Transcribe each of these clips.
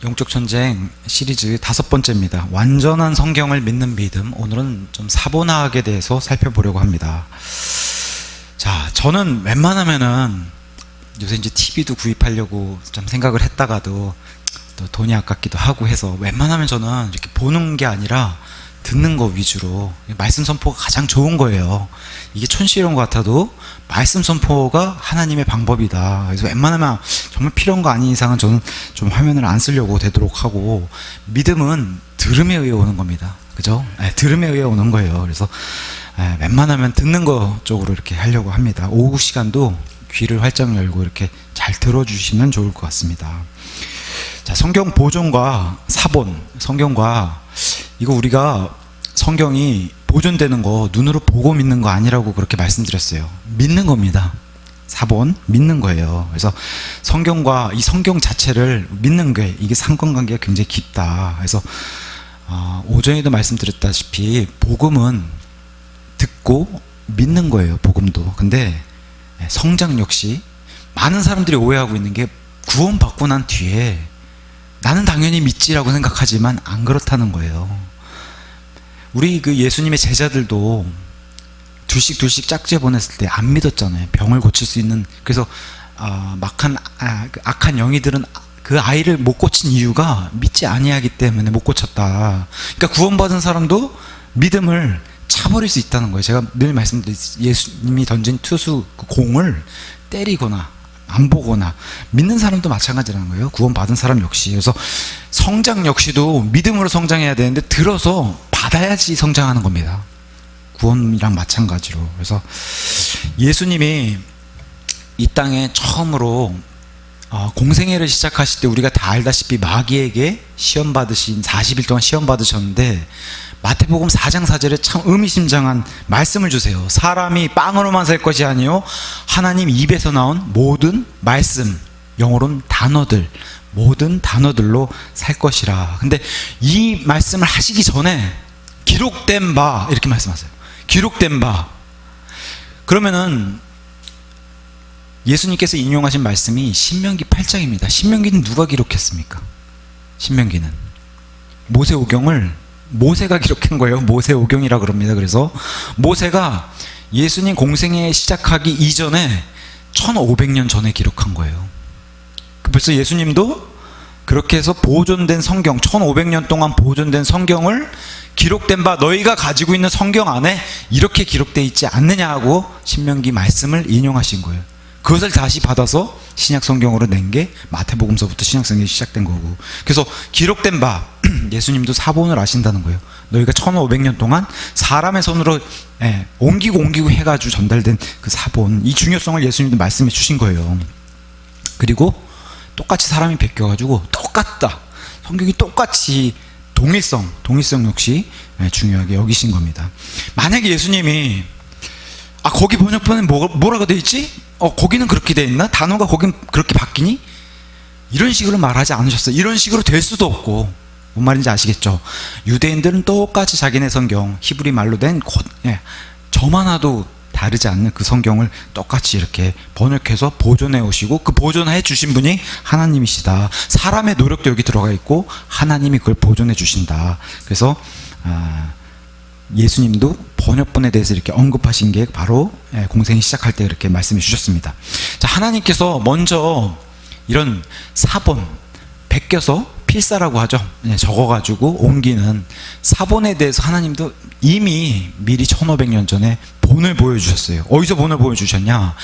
영적 전쟁 시리즈 5번째입니다. 완전한 성경을 믿는 믿음. 오늘은 좀 사본학에 대해서 살펴보려고 합니다. 자, 저는 웬만하면은 요새 이제 TV도 구입하려고 좀 생각을 했다가도 또 돈이 아깝기도 하고 해서 웬만하면 저는 이렇게 보는 게 아니라 듣는 거 위주로, 말씀 선포가 가장 좋은 거예요. 이게 촌스러운 것 같아도 말씀 선포가 하나님의 방법이다. 그래서 웬만하면 정말 필요한 거 아닌 이상은 저는 좀 화면을 안 쓰려고 되도록 하고, 믿음은 들음에 의해 오는 겁니다. 그죠? 네, 들음에 의해 오는 거예요. 그래서 웬만하면 듣는 거 쪽으로 이렇게 하려고 합니다. 오후 시간도 귀를 활짝 열고 이렇게 잘 들어주시면 좋을 것 같습니다. 자, 성경 보존과 사본, 성경과 이거 우리가 성경이 보존되는 거 눈으로 보고 믿는 거 아니라고 그렇게 말씀드렸어요. 믿는 겁니다. 사본, 믿는 거예요. 그래서 성경과 이 성경 자체를 믿는 게, 이게 상관관계가 굉장히 깊다. 그래서 오전에도 말씀드렸다시피 복음은 듣고 믿는 거예요. 복음도. 근데 성장 역시 많은 사람들이 오해하고 있는 게, 구원받고 난 뒤에 나는 당연히 믿지라고 생각하지만 안 그렇다는 거예요. 우리 그 예수님의 제자들도 둘씩 짝지어 보냈을 때 안 믿었잖아요. 병을 고칠 수 있는. 그래서 악한 영이들은 그 아이를 못 고친 이유가 믿지 아니하기 때문에 못 고쳤다. 그러니까 구원받은 사람도 믿음을 차버릴 수 있다는 거예요. 제가 늘 말씀드렸듯이 예수님이 던진 투수 그 공을 때리거나 안 보거나, 믿는 사람도 마찬가지라는 거예요. 구원받은 사람 역시. 그래서 성장 역시도 믿음으로 성장해야 되는데 들어서 받아야지 성장하는 겁니다. 구원이랑 마찬가지로. 그래서 예수님이 이 땅에 처음으로 공생애를 시작하실 때 우리가 다 알다시피 마귀에게 시험 받으신 40일 동안 시험 받으셨는데, 마태복음 4장 4절에 참 의미심장한 말씀을 주세요. 사람이 빵으로만 살 것이 아니요 하나님 입에서 나온 모든 말씀, 영어로는 단어들, 모든 단어들로 살 것이라. 근데 이 말씀을 하시기 전에 기록된 바, 이렇게 말씀하세요. 기록된 바. 그러면은 예수님께서 인용하신 말씀이 신명기 8장입니다. 신명기는 누가 기록했습니까? 신명기는 모세오경을 모세가 기록한 거예요. 모세오경이라 그럽니다. 그래서 모세가 예수님 공생애 시작하기 이전에 1500년 전에 기록한 거예요. 벌써 예수님도 그렇게 해서 보존된 성경, 1500년 동안 보존된 성경을, 기록된 바 너희가 가지고 있는 성경 안에 이렇게 기록되어 있지 않느냐 하고 신명기 말씀을 인용하신 거예요. 그것을 다시 받아서 신약 성경으로 낸 게 마태복음서부터 신약 성경이 시작된 거고. 그래서 기록된 바, 예수님도 사본을 아신다는 거예요. 너희가 1500년 동안 사람의 손으로 옮기고 해가지고 전달된 그 사본, 이 중요성을 예수님도 말씀해 주신 거예요. 그리고 똑같이 사람이 베껴가지고 똑같다, 성경이 똑같이 동일성 역시 중요하게 여기신 겁니다. 만약에 예수님이 거기 번역본에 뭐라고 돼 있지? 거기는 그렇게 돼 있나? 단어가 거긴 그렇게 바뀌니? 이런 식으로 말하지 않으셨어요. 이런 식으로 될 수도 없고. 뭔 말인지 아시겠죠? 유대인들은 똑같이 자기네 성경, 히브리 말로 된 점 하나도 다르지 않는 그 성경을 똑같이 이렇게 번역해서 보존해 오시고, 그 보존해 주신 분이 하나님이시다. 사람의 노력도 여기 들어가 있고 하나님이 그걸 보존해 주신다. 그래서 예수님도 번역본에 대해서 이렇게 언급하신 게 바로 공생이 시작할 때 이렇게 말씀해 주셨습니다. 자, 하나님께서 먼저 이런 사본, 베껴서 필사라고 하죠. 적어가지고 옮기는 사본에 대해서 하나님도 이미 미리 1500년 전에 본을 보여주셨어요. 어디서 본을 보여주셨냐?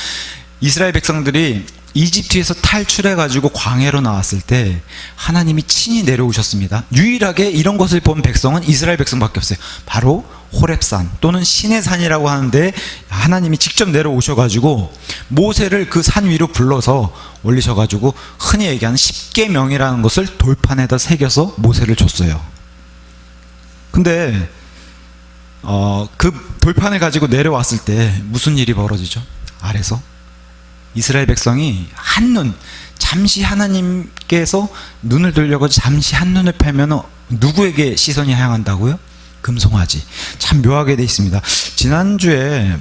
이스라엘 백성들이 이집트에서 탈출해가지고 광야로 나왔을 때 하나님이 친히 내려오셨습니다. 유일하게 이런 것을 본 백성은 이스라엘 백성밖에 없어요. 바로 호렙산 또는 신의 산이라고 하는데 하나님이 직접 내려오셔가지고 모세를 그 산 위로 불러서 올리셔가지고 흔히 얘기하는 십계명이라는 것을 돌판에다 새겨서 모세를 줬어요. 근데 그 돌판을 가지고 내려왔을 때 무슨 일이 벌어지죠? 아래서 이스라엘 백성이 한눈, 잠시 하나님께서 눈을 돌려가지고 잠시 한눈을 펴면 누구에게 시선이 향한다고요? 금송아지. 참 묘하게 돼 있습니다. 지난주에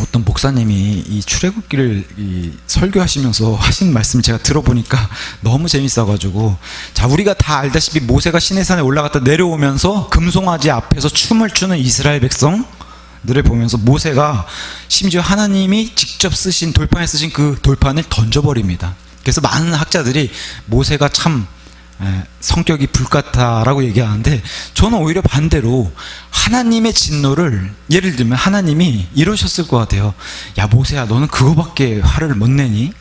어떤 목사님이 이 출애굽기를 설교하시면서 하신 말씀 제가 들어보니까 너무 재밌어가지고, 자, 우리가 다 알다시피 모세가 시내산에 올라갔다 내려오면서 금송아지 앞에서 춤을 추는 이스라엘 백성들을 보면서 모세가 심지어 하나님이 직접 쓰신 돌판에 쓰신 그 돌판을 던져버립니다. 그래서 많은 학자들이 모세가 참 성격이 불같다라고 얘기하는데, 저는 오히려 반대로 하나님의 진노를, 예를 들면 하나님이 이러셨을 것 같아요. 야, 모세야, 너는 그거밖에 화를 못 내니?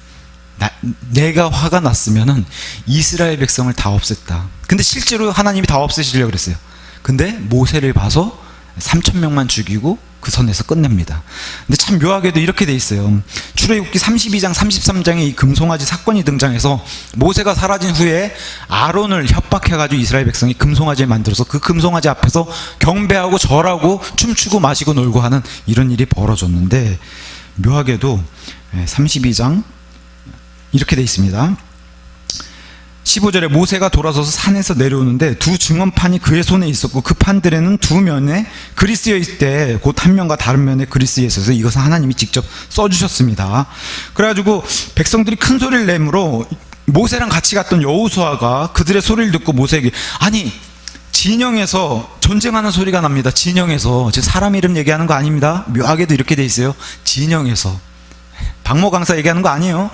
내가 화가 났으면은 이스라엘 백성을 다 없앴다. 근데 실제로 하나님이 다 없애시려고 그랬어요. 근데 모세를 봐서 3,000명만 죽이고 그 선에서 끝냅니다. 근데 참 묘하게도 이렇게 돼 있어요. 출애굽기 32장 33장에 이 금송아지 사건이 등장해서 모세가 사라진 후에 아론을 협박해가지고 이스라엘 백성이 금송아지를 만들어서 그 금송아지 앞에서 경배하고 절하고 춤추고 마시고 놀고 하는 이런 일이 벌어졌는데, 묘하게도 32장 이렇게 돼 있습니다. 15절에 모세가 돌아서서 산에서 내려오는데 두 증언판이 그의 손에 있었고 그 판들에는 두 면에 글이 쓰여 있대. 곧 한 면과 다른 면에 글이 쓰여 있어서 이것은 하나님이 직접 써주셨습니다. 그래가지고 백성들이 큰 소리를 내므로 모세랑 같이 갔던 여호수아가 그들의 소리를 듣고 모세에게, 아니 진영에서 전쟁하는 소리가 납니다. 진영에서, 지금 사람 이름 얘기하는 거 아닙니다. 묘하게도 이렇게 돼 있어요. 진영에서. 박모 강사 얘기하는 거 아니에요.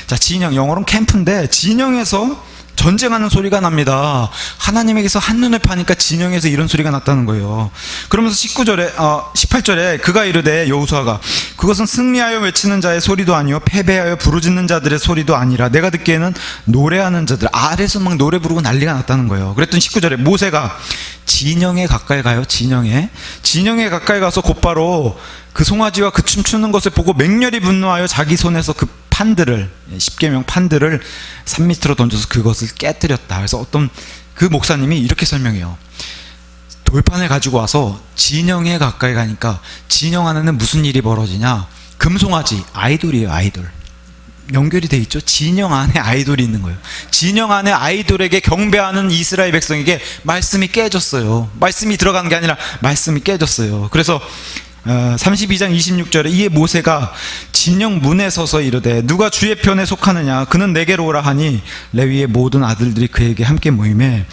자, 진영, 영어로는 캠프인데 진영에서 전쟁하는 소리가 납니다. 하나님에게서 한눈에 파니까 진영에서 이런 소리가 났다는 거예요. 그러면서 18절에 그가 이르되, 여호수아가, 그것은 승리하여 외치는 자의 소리도 아니요 패배하여 부르짖는 자들의 소리도 아니라 내가 듣기에는 노래하는 자들, 아래서 막 노래 부르고 난리가 났다는 거예요. 그랬더니 19절에 모세가 진영에 가까이 가요. 진영에 가까이 가서 곧바로 그 송아지와 그 춤추는 것을 보고 맹렬히 분노하여 자기 손에서 그 판들을, 10계명 판들을 산 밑으로 던져서 그것을 깨뜨렸다. 그래서 어떤 그 목사님이 이렇게 설명해요. 돌판을 가지고 와서 진영에 가까이 가니까 진영 안에는 무슨 일이 벌어지냐, 금송아지, 아이돌이에요. 아이돌 연결이 돼 있죠. 진영 안에 아이돌이 있는 거예요. 진영 안에 아이돌에게 경배하는 이스라엘 백성에게 말씀이 깨졌어요. 말씀이 들어간 게 아니라 말씀이 깨졌어요. 그래서 32장 26절에 이에 모세가 진영 문에 서서 이르되, 누가 주의 편에 속하느냐, 그는 내게로 오라 하니 레위의 모든 아들들이 그에게 함께 모이매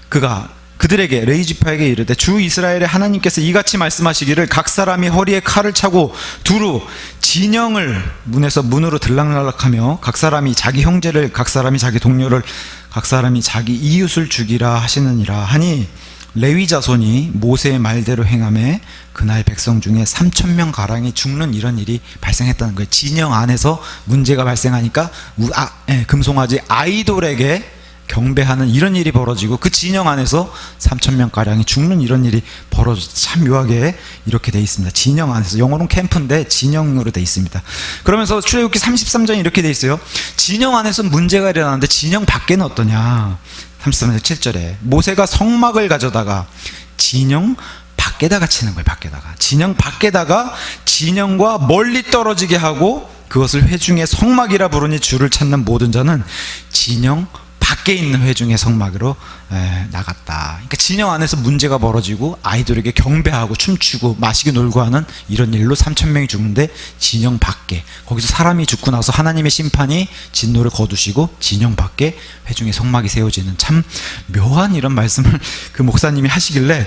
그가 그들에게, 레이지파에게 이르되, 주 이스라엘의 하나님께서 이같이 말씀하시기를 각 사람이 허리에 칼을 차고 두루 진영을 문에서 문으로 들락날락하며 각 사람이 자기 형제를, 각 사람이 자기 동료를, 각 사람이 자기 이웃을 죽이라 하시느니라 하니, 레위 자손이 모세의 말대로 행하매 그날 백성 중에 3,000명 가량이 죽는 이런 일이 발생했다는 거예요. 진영 안에서 문제가 발생하니까 금송아지 아이돌에게 경배하는 이런 일이 벌어지고 그 진영 안에서 3,000명 가량이 죽는 이런 일이 벌어져서 참 묘하게 이렇게 돼 있습니다. 진영 안에서, 영어로는 캠프인데 진영으로 돼 있습니다. 그러면서 출애굽기 33장에 이렇게 돼 있어요. 진영 안에서 문제가 일어나는데 진영 밖에는 어떠냐. 33장 7절에 모세가 성막을 가져다가 진영 밖에다가 치는 거예요. 밖에다가, 진영 밖에다가 진영과 멀리 떨어지게 하고 그것을 회중의 성막이라 부르니 주를 찾는 모든 자는 진영 밖에 있는 회중의 성막으로 나갔다. 그러니까 진영 안에서 문제가 벌어지고 아이돌에게 경배하고 춤추고 마시고 놀고 하는 이런 일로 3,000명이 죽는데, 진영 밖에, 거기서 사람이 죽고 나서 하나님의 심판이 진노를 거두시고 진영 밖에 회중의 성막이 세워지는 참 묘한 이런 말씀을 그 목사님이 하시길래,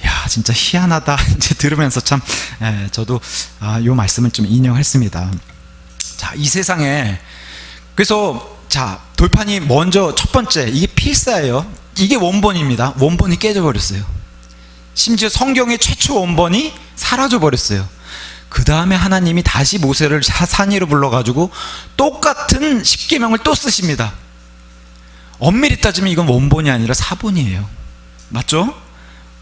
야, 진짜 희한하다 이제 들으면서 참 저도 요 말씀을 좀 인용했습니다. 자, 이 세상에, 그래서 자, 돌판이 먼저 첫 번째, 이게 필사예요. 이게 원본입니다. 원본이 깨져버렸어요. 심지어 성경의 최초 원본이 사라져버렸어요. 그 다음에 하나님이 다시 모세를 산 위로 불러가지고 똑같은 10계명을 또 쓰십니다. 엄밀히 따지면 이건 원본이 아니라 사본이에요. 맞죠?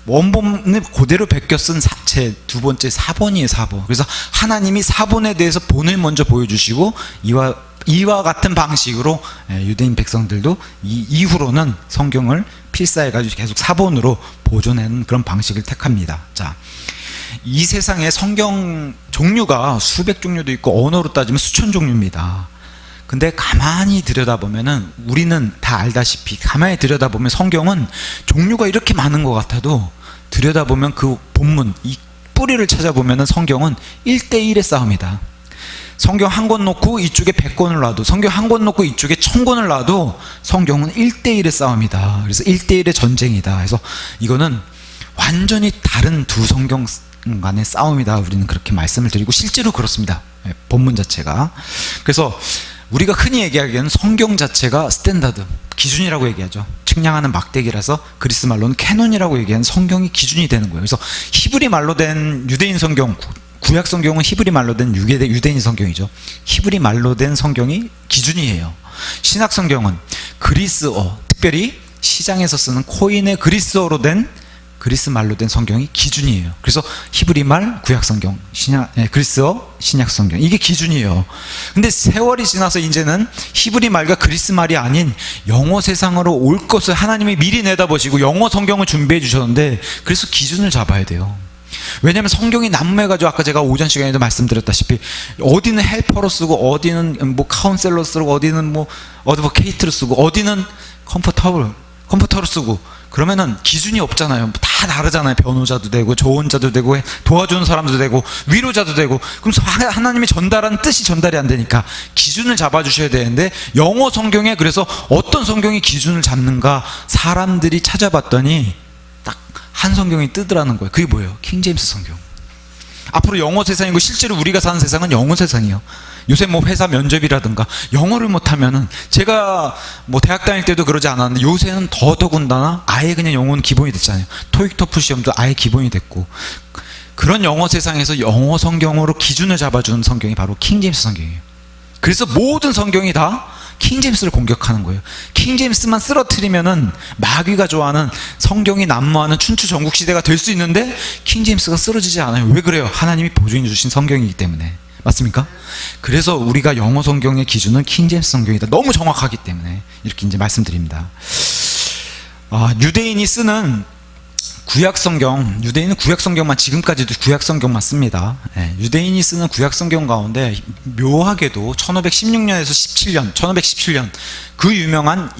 원본을 그대로 베껴 쓴 제 두 번째 사본이에요. 사본. 그래서 하나님이 사본에 대해서 본을 먼저 보여주시고 이와 같은 방식으로 유대인 백성들도 이후로는 성경을 필사해가지고 계속 사본으로 보존하는 그런 방식을 택합니다. 자, 이 세상에 성경 종류가 수백 종류도 있고 언어로 따지면 수천 종류입니다. 근데 가만히 들여다보면은, 우리는 다 알다시피 가만히 들여다보면 성경은 종류가 이렇게 많은 것 같아도 들여다보면 그 본문, 이 뿌리를 찾아보면 성경은 1대1의 싸움이다. 성경 한 권 놓고 이쪽에 100권을 놔도, 성경 한 권 놓고 이쪽에 1000권을 놔도 성경은 1대1의 싸움이다. 그래서 1대1의 전쟁이다. 그래서 이거는 완전히 다른 두 성경 간의 싸움이다. 우리는 그렇게 말씀을 드리고 실제로 그렇습니다. 본문 자체가. 그래서 우리가 흔히 얘기하기에는 성경 자체가 스탠다드, 기준이라고 얘기하죠. 측량하는 막대기라서 그리스 말로는 캐논이라고 얘기하는 성경이 기준이 되는 거예요. 그래서 히브리 말로 된 유대인 성경, 구약 성경은 히브리 말로 된 유대인 성경이죠. 히브리 말로 된 성경이 기준이에요. 신약 성경은 그리스어, 특별히 시장에서 쓰는 코인의 그리스어로 된, 그리스 말로 된 성경이 기준이에요. 그래서 히브리 말 구약 성경, 그리스어 신약 성경, 이게 기준이에요. 근데 세월이 지나서 이제는 히브리 말과 그리스 말이 아닌 영어 세상으로 올 것을 하나님이 미리 내다보시고 영어 성경을 준비해 주셨는데, 그래서 기준을 잡아야 돼요. 왜냐하면 성경이 난무해가지고 아까 제가 오전 시간에도 말씀드렸다시피 어디는 헬퍼로 쓰고, 어디는 뭐 카운셀러 쓰고, 어디는 뭐 어드보케이트로 쓰고, 어디는 컴포터로 쓰고, 그러면은 기준이 없잖아요. 다 다르잖아요. 변호자도 되고, 조언자도 되고, 도와주는 사람도 되고, 위로자도 되고. 그럼 하나님이 전달한 뜻이 전달이 안 되니까 기준을 잡아주셔야 되는데, 영어 성경에 그래서 어떤 성경이 기준을 잡는가 사람들이 찾아봤더니 딱 한 성경이 뜨더라는 거예요. 그게 뭐예요? 킹제임스 성경. 앞으로 영어 세상이고, 실제로 우리가 사는 세상은 영어 세상이에요. 요새 뭐 회사 면접이라든가 영어를 못하면은, 제가 뭐 대학 다닐 때도 그러지 않았는데 요새는 더더군다나 아예 그냥 영어는 기본이 됐잖아요. 토익 토플 시험도 아예 기본이 됐고, 그런 영어 세상에서 영어 성경으로 기준을 잡아주는 성경이 바로 킹제임스 성경이에요. 그래서 모든 성경이 다 킹제임스를 공격하는 거예요. 킹제임스만 쓰러뜨리면은 마귀가 좋아하는 성경이 난무하는 춘추 전국 시대가 될 수 있는데, 킹제임스가 쓰러지지 않아요. 왜 그래요? 하나님이 보증해 주신 성경이기 때문에. 맞습니까? 그래서 우리가 영어 성경의 기준은 킹제임스 성경이다. 너무 정확하기 때문에 이렇게 이제 말씀드립니다. 유대인이 쓰는 구약 성경, 유대인은 구약 성경만, 지금까지도 구약 성경만 씁니다. 유대인이 쓰는 구약 성경 가운데 묘하게도 1516년에서 1517년 그 유명한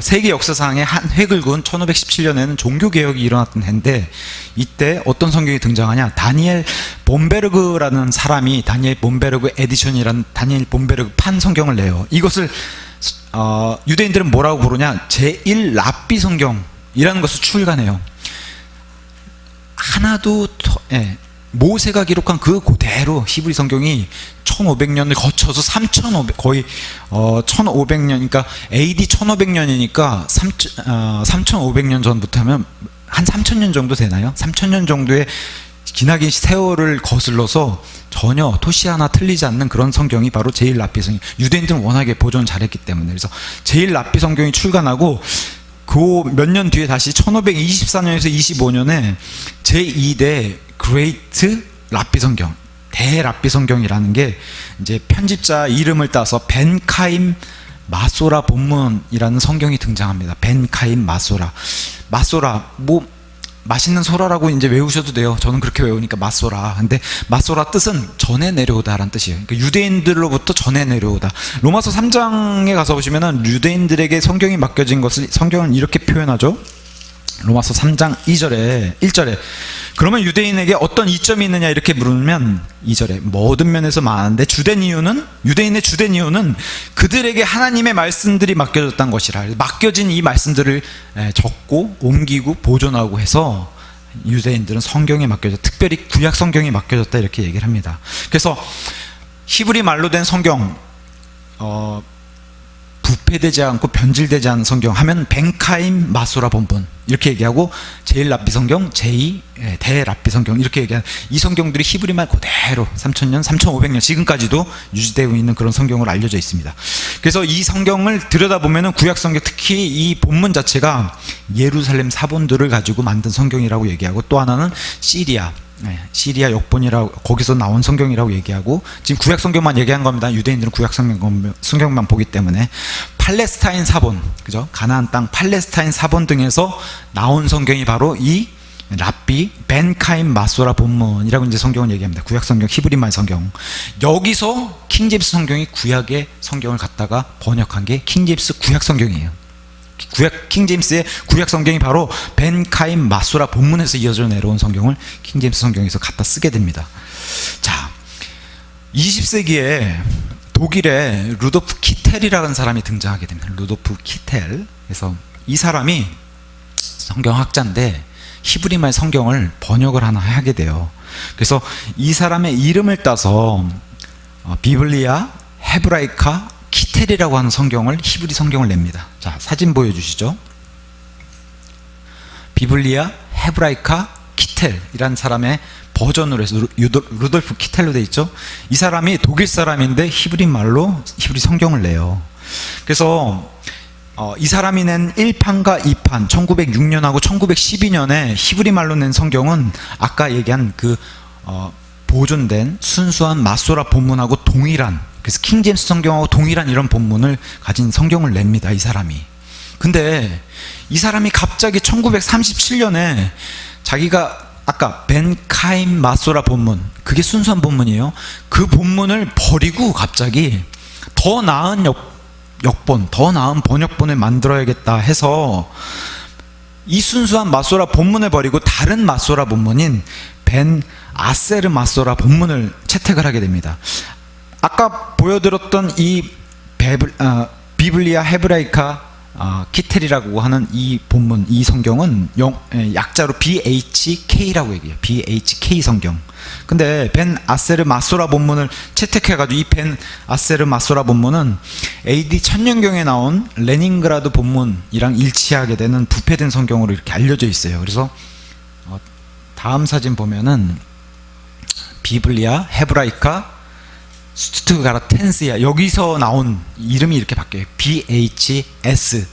세계 역사상의 한 획을 그은 1517년에는 종교개혁이 일어났던 해인데, 이때 어떤 성경이 등장하냐, 다니엘 본베르그라는 사람이 다니엘 본베르그 에디션이라는 다니엘 본베르그 판 성경을 내요. 이것을 유대인들은 뭐라고 부르냐, 제1 랍비 성경이라는 것을 출간해요. 하나도 모세가 기록한 그 그대로 히브리 성경이 1500년을 거쳐서 거의 1500년, 그러니까 AD 1500년이니까 3500년 전부터 하면 한 3000년 정도 되나요? 3000년 정도의 기나긴 세월을 거슬러서 전혀 토시 하나 틀리지 않는 그런 성경이 바로 제1 랍비 성경. 유대인들은 워낙에 보존 잘했기 때문에. 그래서 제1 랍비 성경이 출간하고 그 몇 년 뒤에 다시 1524년에서 25년에 제2대 그레이트 랍비 성경, 대랍비 성경이라는 게 이제 편집자 이름을 따서 벤카임 마소라 본문이라는 성경이 등장합니다. 벤카임 마소라. 뭐 맛있는 소라라고 이제 외우셔도 돼요. 저는 그렇게 외우니까 마소라. 근데 마소라 뜻은 전해 내려오다라는 뜻이에요. 그러니까 유대인들로부터 전해 내려오다. 로마서 3장에 가서 보시면은 유대인들에게 성경이 맡겨진 것을 성경은 이렇게 표현하죠. 로마서 3장 1절에 그러면 유대인에게 어떤 이점이 있느냐 이렇게 물으면 2절에 모든 면에서 많은데 유대인의 주된 이유는 그들에게 하나님의 말씀들이 맡겨졌다는 것이라. 맡겨진 이 말씀들을 적고 옮기고 보존하고 해서 유대인들은 성경에 맡겨졌다, 특별히 구약 성경에 맡겨졌다 이렇게 얘기를 합니다. 그래서 히브리 말로 된 성경, 부패되지 않고 변질되지 않은 성경 하면 벤카임 마소라 본문 이렇게 얘기하고, 제1 랍비 성경, 제2 대랍비 성경 이렇게 얘기하는 이 성경들이 히브리 말 그대로 3000년, 3500년 지금까지도 유지되고 있는 그런 성경으로 알려져 있습니다. 그래서 이 성경을 들여다보면 구약 성경, 특히 이 본문 자체가 예루살렘 사본들을 가지고 만든 성경이라고 얘기하고, 또 하나는 시리아 역본이라고, 거기서 나온 성경이라고 얘기하고, 지금 구약 성경만 얘기한 겁니다. 유대인들은 구약 성경만 보기 때문에 팔레스타인 사본, 그죠? 가나안 땅 팔레스타인 사본 등에서 나온 성경이 바로 이 랍비 벤카임 마소라 본문이라고 이제 성경을 얘기합니다. 구약 성경, 히브리말 성경. 여기서 킹제임스 성경이 구약의 성경을 갖다가 번역한 게 킹제임스 구약 성경이에요. 킹제임스의 구약 성경이 바로 벤 카임 마소라 본문에서 이어져 내려온 성경을 킹제임스 성경에서 갖다 쓰게 됩니다. 자, 20세기에 독일의 루도프 키텔이라는 사람이 등장하게 됩니다. 루도프 키텔. 그래서 이 사람이 성경학자인데 히브리말 성경을 번역을 하나 하게 돼요. 그래서 이 사람의 이름을 따서 비블리아 헤브라이카 키텔이라고 하는 성경을, 히브리 성경을 냅니다. 자, 사진 보여주시죠. 비블리아 헤브라이카 키텔이라는 사람의 버전으로 해서 루돌프 키텔로 되어 있죠. 이 사람이 독일 사람인데 히브리 말로 히브리 성경을 내요. 그래서 이 사람이 낸 1판과 2판 1906년하고 1912년에 히브리 말로 낸 성경은 아까 얘기한 그 보존된 순수한 마소라 본문하고 동일한, 그래서 킹제임스 성경하고 동일한 이런 본문을 가진 성경을 냅니다. 이 사람이. 근데 이 사람이 갑자기 1937년에 자기가 아까 벤 카임 마소라 본문, 그게 순수한 본문이에요. 그 본문을 버리고 갑자기 더 나은 역본, 더 나은 번역본을 만들어야겠다 해서 이 순수한 마소라 본문을 버리고 다른 마소라 본문인 벤 아세르 마소라 본문을 채택을 하게 됩니다. 아까 보여드렸던 이 비블리아 헤브라이카 키텔이라고 하는 이 본문, 이 성경은 약자로 BHK라고 얘기해요. BHK 성경. 근데 벤 아세르 마소라 본문을 채택해가지고 이 벤 아세르 마소라 본문은 AD 1000년경에 나온 레닌그라드 본문이랑 일치하게 되는 부패된 성경으로 이렇게 알려져 있어요. 그래서 다음 사진 보면은 비블리아 헤브라이카 스투트가르텐스야, 여기서 나온 이름이 이렇게 바뀌어요. BHS.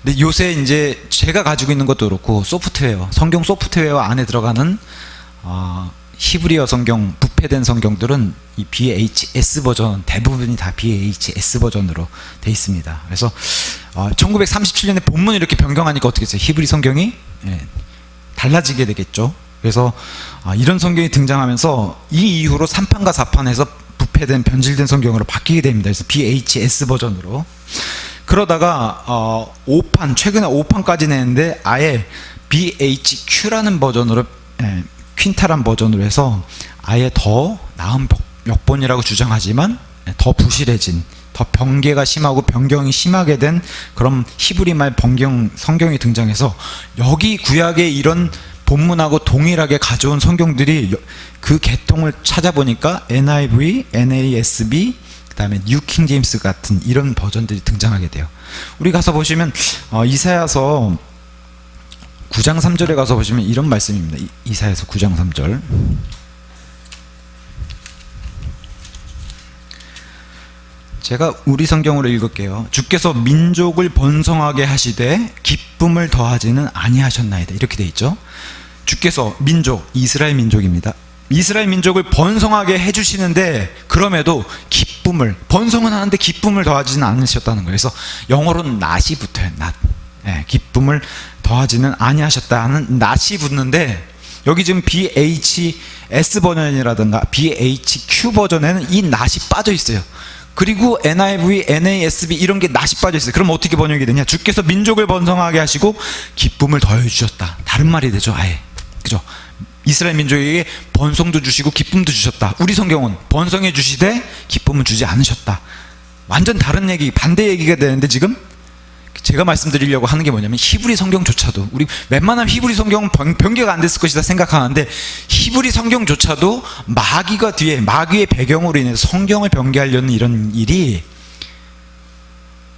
근데 요새 이제 제가 가지고 있는 것도 그렇고 소프트웨어, 성경 소프트웨어 안에 들어가는 히브리어 성경, 부패된 성경들은 이 BHS 버전, 대부분이 다 BHS 버전으로 돼 있습니다. 그래서 1937년에 본문이 이렇게 변경하니까 어떻게 했어요? 히브리 성경이 달라지게 되겠죠. 그래서 이런 성경이 등장하면서 이 이후로 3판과 4판에서 부패된 변질된 성경으로 바뀌게 됩니다. 그래서 BHS 버전으로. 그러다가 5판, 최근에 5판까지 내는데 아예 BHQ라는 버전으로, 퀸탈한 버전으로 해서 아예 더 나은 역본이라고 주장하지만 더 부실해진, 더 변개가 심하고 변경이 심하게 된 그런 히브리말 번경 성경이 등장해서 여기 구약의 이런 본문하고 동일하게 가져온 성경들이 그 계통을 찾아보니까 NIV, NASB, 그 다음에 뉴 킹제임스 같은 이런 버전들이 등장하게 돼요. 우리 가서 보시면 이사야서 9장 3절에 가서 보시면 이런 말씀입니다. 이사야서 9장 3절. 제가 우리 성경으로 읽을게요. 주께서 민족을 번성하게 하시되 기쁨을 더하지는 아니하셨나이다. 이렇게 돼 있죠. 주께서 민족, 이스라엘 민족입니다. 이스라엘 민족을 번성하게 해주시는데 그럼에도 기쁨을, 번성은 하는데 기쁨을 더하지는 않으셨다는 거예요. 그래서 영어로는 not이 붙어요. not. 기쁨을 더하지는 아니하셨다는 not이 붙는데 여기 지금 BHS 버전이라든가 BHQ 버전에는 이 not이 빠져 있어요. 그리고 NIV, NASB 이런 게 not이 빠져 있어요. 그럼 어떻게 번역이 되냐? 주께서 민족을 번성하게 하시고 기쁨을 더해 주셨다. 다른 말이 되죠, 아예. 그죠? 이스라엘 민족에게 번성도 주시고 기쁨도 주셨다. 우리 성경은 번성해 주시되 기쁨은 주지 않으셨다. 완전 다른 얘기, 반대 얘기가 되는데 지금 제가 말씀드리려고 하는 게 뭐냐면 히브리 성경조차도, 우리 웬만하면 히브리 성경은 변개가 안 됐을 것이다 생각하는데 히브리 성경조차도 마귀가 뒤에, 마귀의 배경으로 인해서 성경을 변개하려는 이런 일이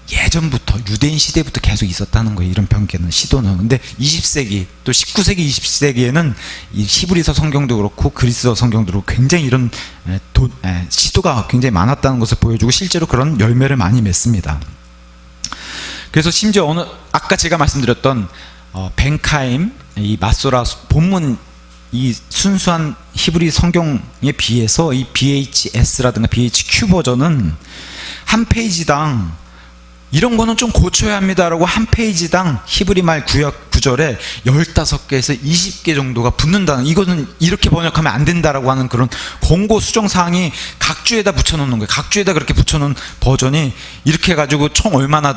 예전부터, 유대인 시대부터 계속 있었다는 거예요. 이런 변개는, 시도는. 근데 20세기 또 19세기 20세기에는 이 히브리서 성경도 그렇고 그리스어 성경도 그렇고 굉장히 이런 시도가 굉장히 많았다는 것을 보여주고 실제로 그런 열매를 많이 맺습니다. 그래서 심지어 아까 제가 말씀드렸던 벤카임, 이 마소라 본문, 이 순수한 히브리 성경에 비해서 이 BHS라든가 BHQ 버전은 한 페이지당 이런 거는 좀 고쳐야 합니다라고 한 페이지당 히브리 말 구약 구절에 15개에서 20개 정도가 붙는다는, 이거는 이렇게 번역하면 안 된다라고 하는 그런 권고 수정 사항이 각 주에다 붙여놓는 거예요. 각 주에다 그렇게 붙여놓은 버전이 이렇게 해가지고 총 얼마나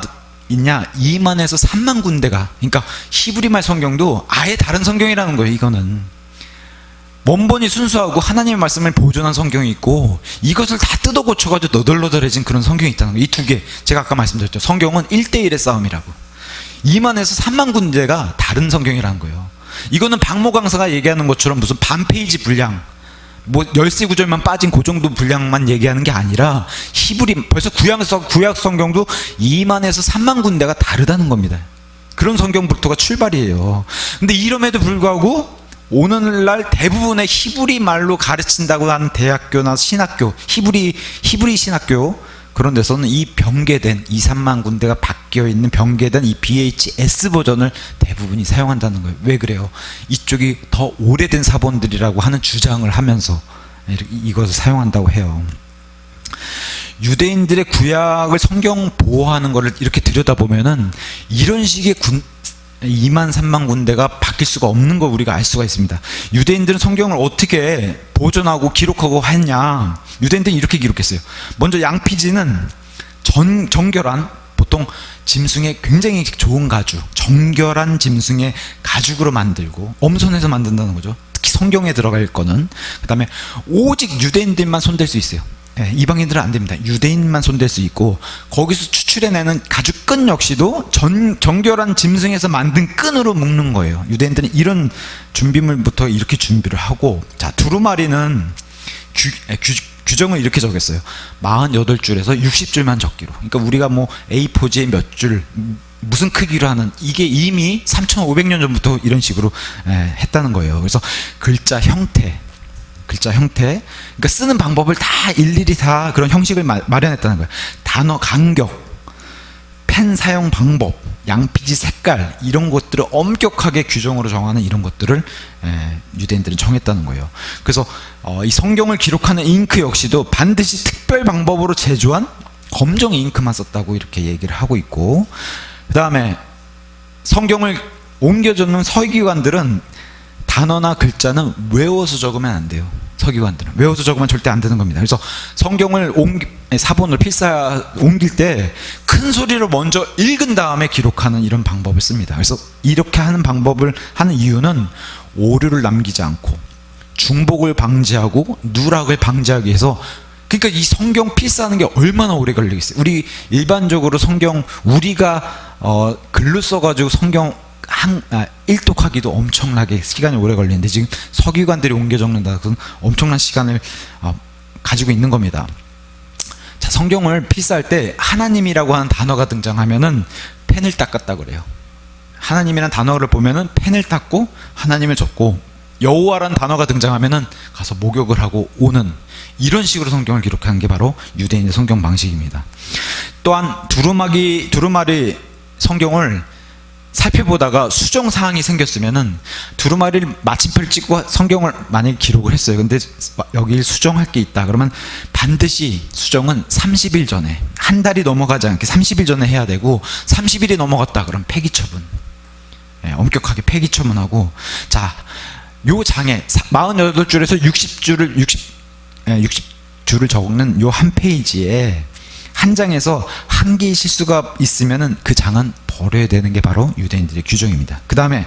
있냐? 2만에서 3만 군데가. 그러니까 히브리말 성경도 아예 다른 성경이라는 거예요. 이거는 원본이 순수하고 하나님의 말씀을 보존한 성경이 있고, 이것을 다 뜯어 고쳐가지고 너덜너덜해진 그런 성경이 있다는 거예요. 이 두 개, 제가 아까 말씀드렸죠. 성경은 1대1의 싸움이라고. 2만에서 3만 군데가 다른 성경이라는 거예요. 이거는 박모 강사가 얘기하는 것처럼 무슨 반 페이지 분량, 뭐 열세 구절만 빠진 그 정도 분량만 얘기하는 게 아니라, 히브리 벌써 구약 성경도 2만에서 3만 군데가 다르다는 겁니다. 그런 성경부터가 출발이에요. 근데 이름에도 불구하고 오늘날 대부분의 히브리 말로 가르친다고 하는 대학교나 신학교, 히브리 신학교, 그런 데서는 이 병개된 2, 3만 군데가 바뀌어 있는 병개된 이 BHS 버전을 대부분이 사용한다는 거예요. 왜 그래요? 이쪽이 더 오래된 사본들이라고 하는 주장을 하면서 이것을 사용한다고 해요. 유대인들의 구약을 성경 보호하는 것을 이렇게 들여다보면은 이런 식의 2만 3만 군데가 바뀔 수가 없는 걸 우리가 알 수가 있습니다. 유대인들은 성경을 어떻게 보존하고 기록하고 했냐? 유대인들은 이렇게 기록했어요. 먼저 양피지는 정결한, 보통 짐승의 굉장히 좋은 가죽, 정결한 짐승의 가죽으로 만들고 엄선해서 만든다는 거죠. 특히 성경에 들어갈 거는. 그 다음에 오직 유대인들만 손댈 수 있어요. 이방인들은 안 됩니다. 유대인만 손댈 수 있고, 거기서 추출해내는 가죽 끈 역시도 정결한 짐승에서 만든 끈으로 묶는 거예요. 유대인들은 이런 준비물부터 이렇게 준비를 하고, 자, 두루마리는 규정을 이렇게 적었어요. 48줄에서 60줄만 적기로. 그러니까 우리가 뭐 A4지에 몇 줄, 무슨 크기로 하는, 이게 이미 3,500년 전부터 이런 식으로 했다는 거예요. 그래서 글자 형태, 그러니까 쓰는 방법을 다 일일이 다 그런 형식을 마련했다는 거예요. 단어 간격, 펜 사용 방법, 양피지 색깔, 이런 것들을 엄격하게 규정으로 정하는 이런 것들을 유대인들은 정했다는 거예요. 그래서 이 성경을 기록하는 잉크 역시도 반드시 특별 방법으로 제조한 검정 잉크만 썼다고 이렇게 얘기를 하고 있고, 그 다음에 성경을 옮겨 적는 서기관들은 단어나 글자는 외워서 적으면 안 돼요. 서기관들은 외워서 적으면 절대 안 되는 겁니다. 그래서 성경을 사본을 옮길 때 큰 소리로 먼저 읽은 다음에 기록하는 이런 방법을 씁니다. 그래서 이렇게 하는 방법을 하는 이유는 오류를 남기지 않고 중복을 방지하고 누락을 방지하기 위해서. 그러니까 이 성경 필사하는 게 얼마나 오래 걸리겠어요. 우리 일반적으로 성경 우리가 글로 써가지고 성경 일독하기도 엄청나게 시간이 오래 걸리는데, 지금 서기관들이 옮겨 적는다. 그건 엄청난 시간을 가지고 있는 겁니다. 자, 성경을 필사할 때 하나님이라고 하는 단어가 등장하면은 펜을 닦았다 그래요. 하나님이라는 단어를 보면은 펜을 닦고 하나님을 적고, 여호와라는 단어가 등장하면은 가서 목욕을 하고 오는, 이런 식으로 성경을 기록하는 게 바로 유대인의 성경 방식입니다. 또한 두루마리 성경을 살펴보다가 수정사항이 생겼으면은 두루마리를 마침표를 찍고 성경을 만약에 기록을 했어요. 근데 여기 수정할 게 있다 그러면 반드시 수정은 30일 전에, 한 달이 넘어가지 않게 30일 전에 해야 되고, 30일이 넘어갔다 그러면 폐기 처분, 엄격하게 폐기 처분하고. 자, 요 장에 48줄에서 60줄을 적는 요 한 페이지에, 한 장에서 한 개의 실수가 있으면은 그 장은 버려야 되는 게 바로 유대인들의 규정입니다. 그 다음에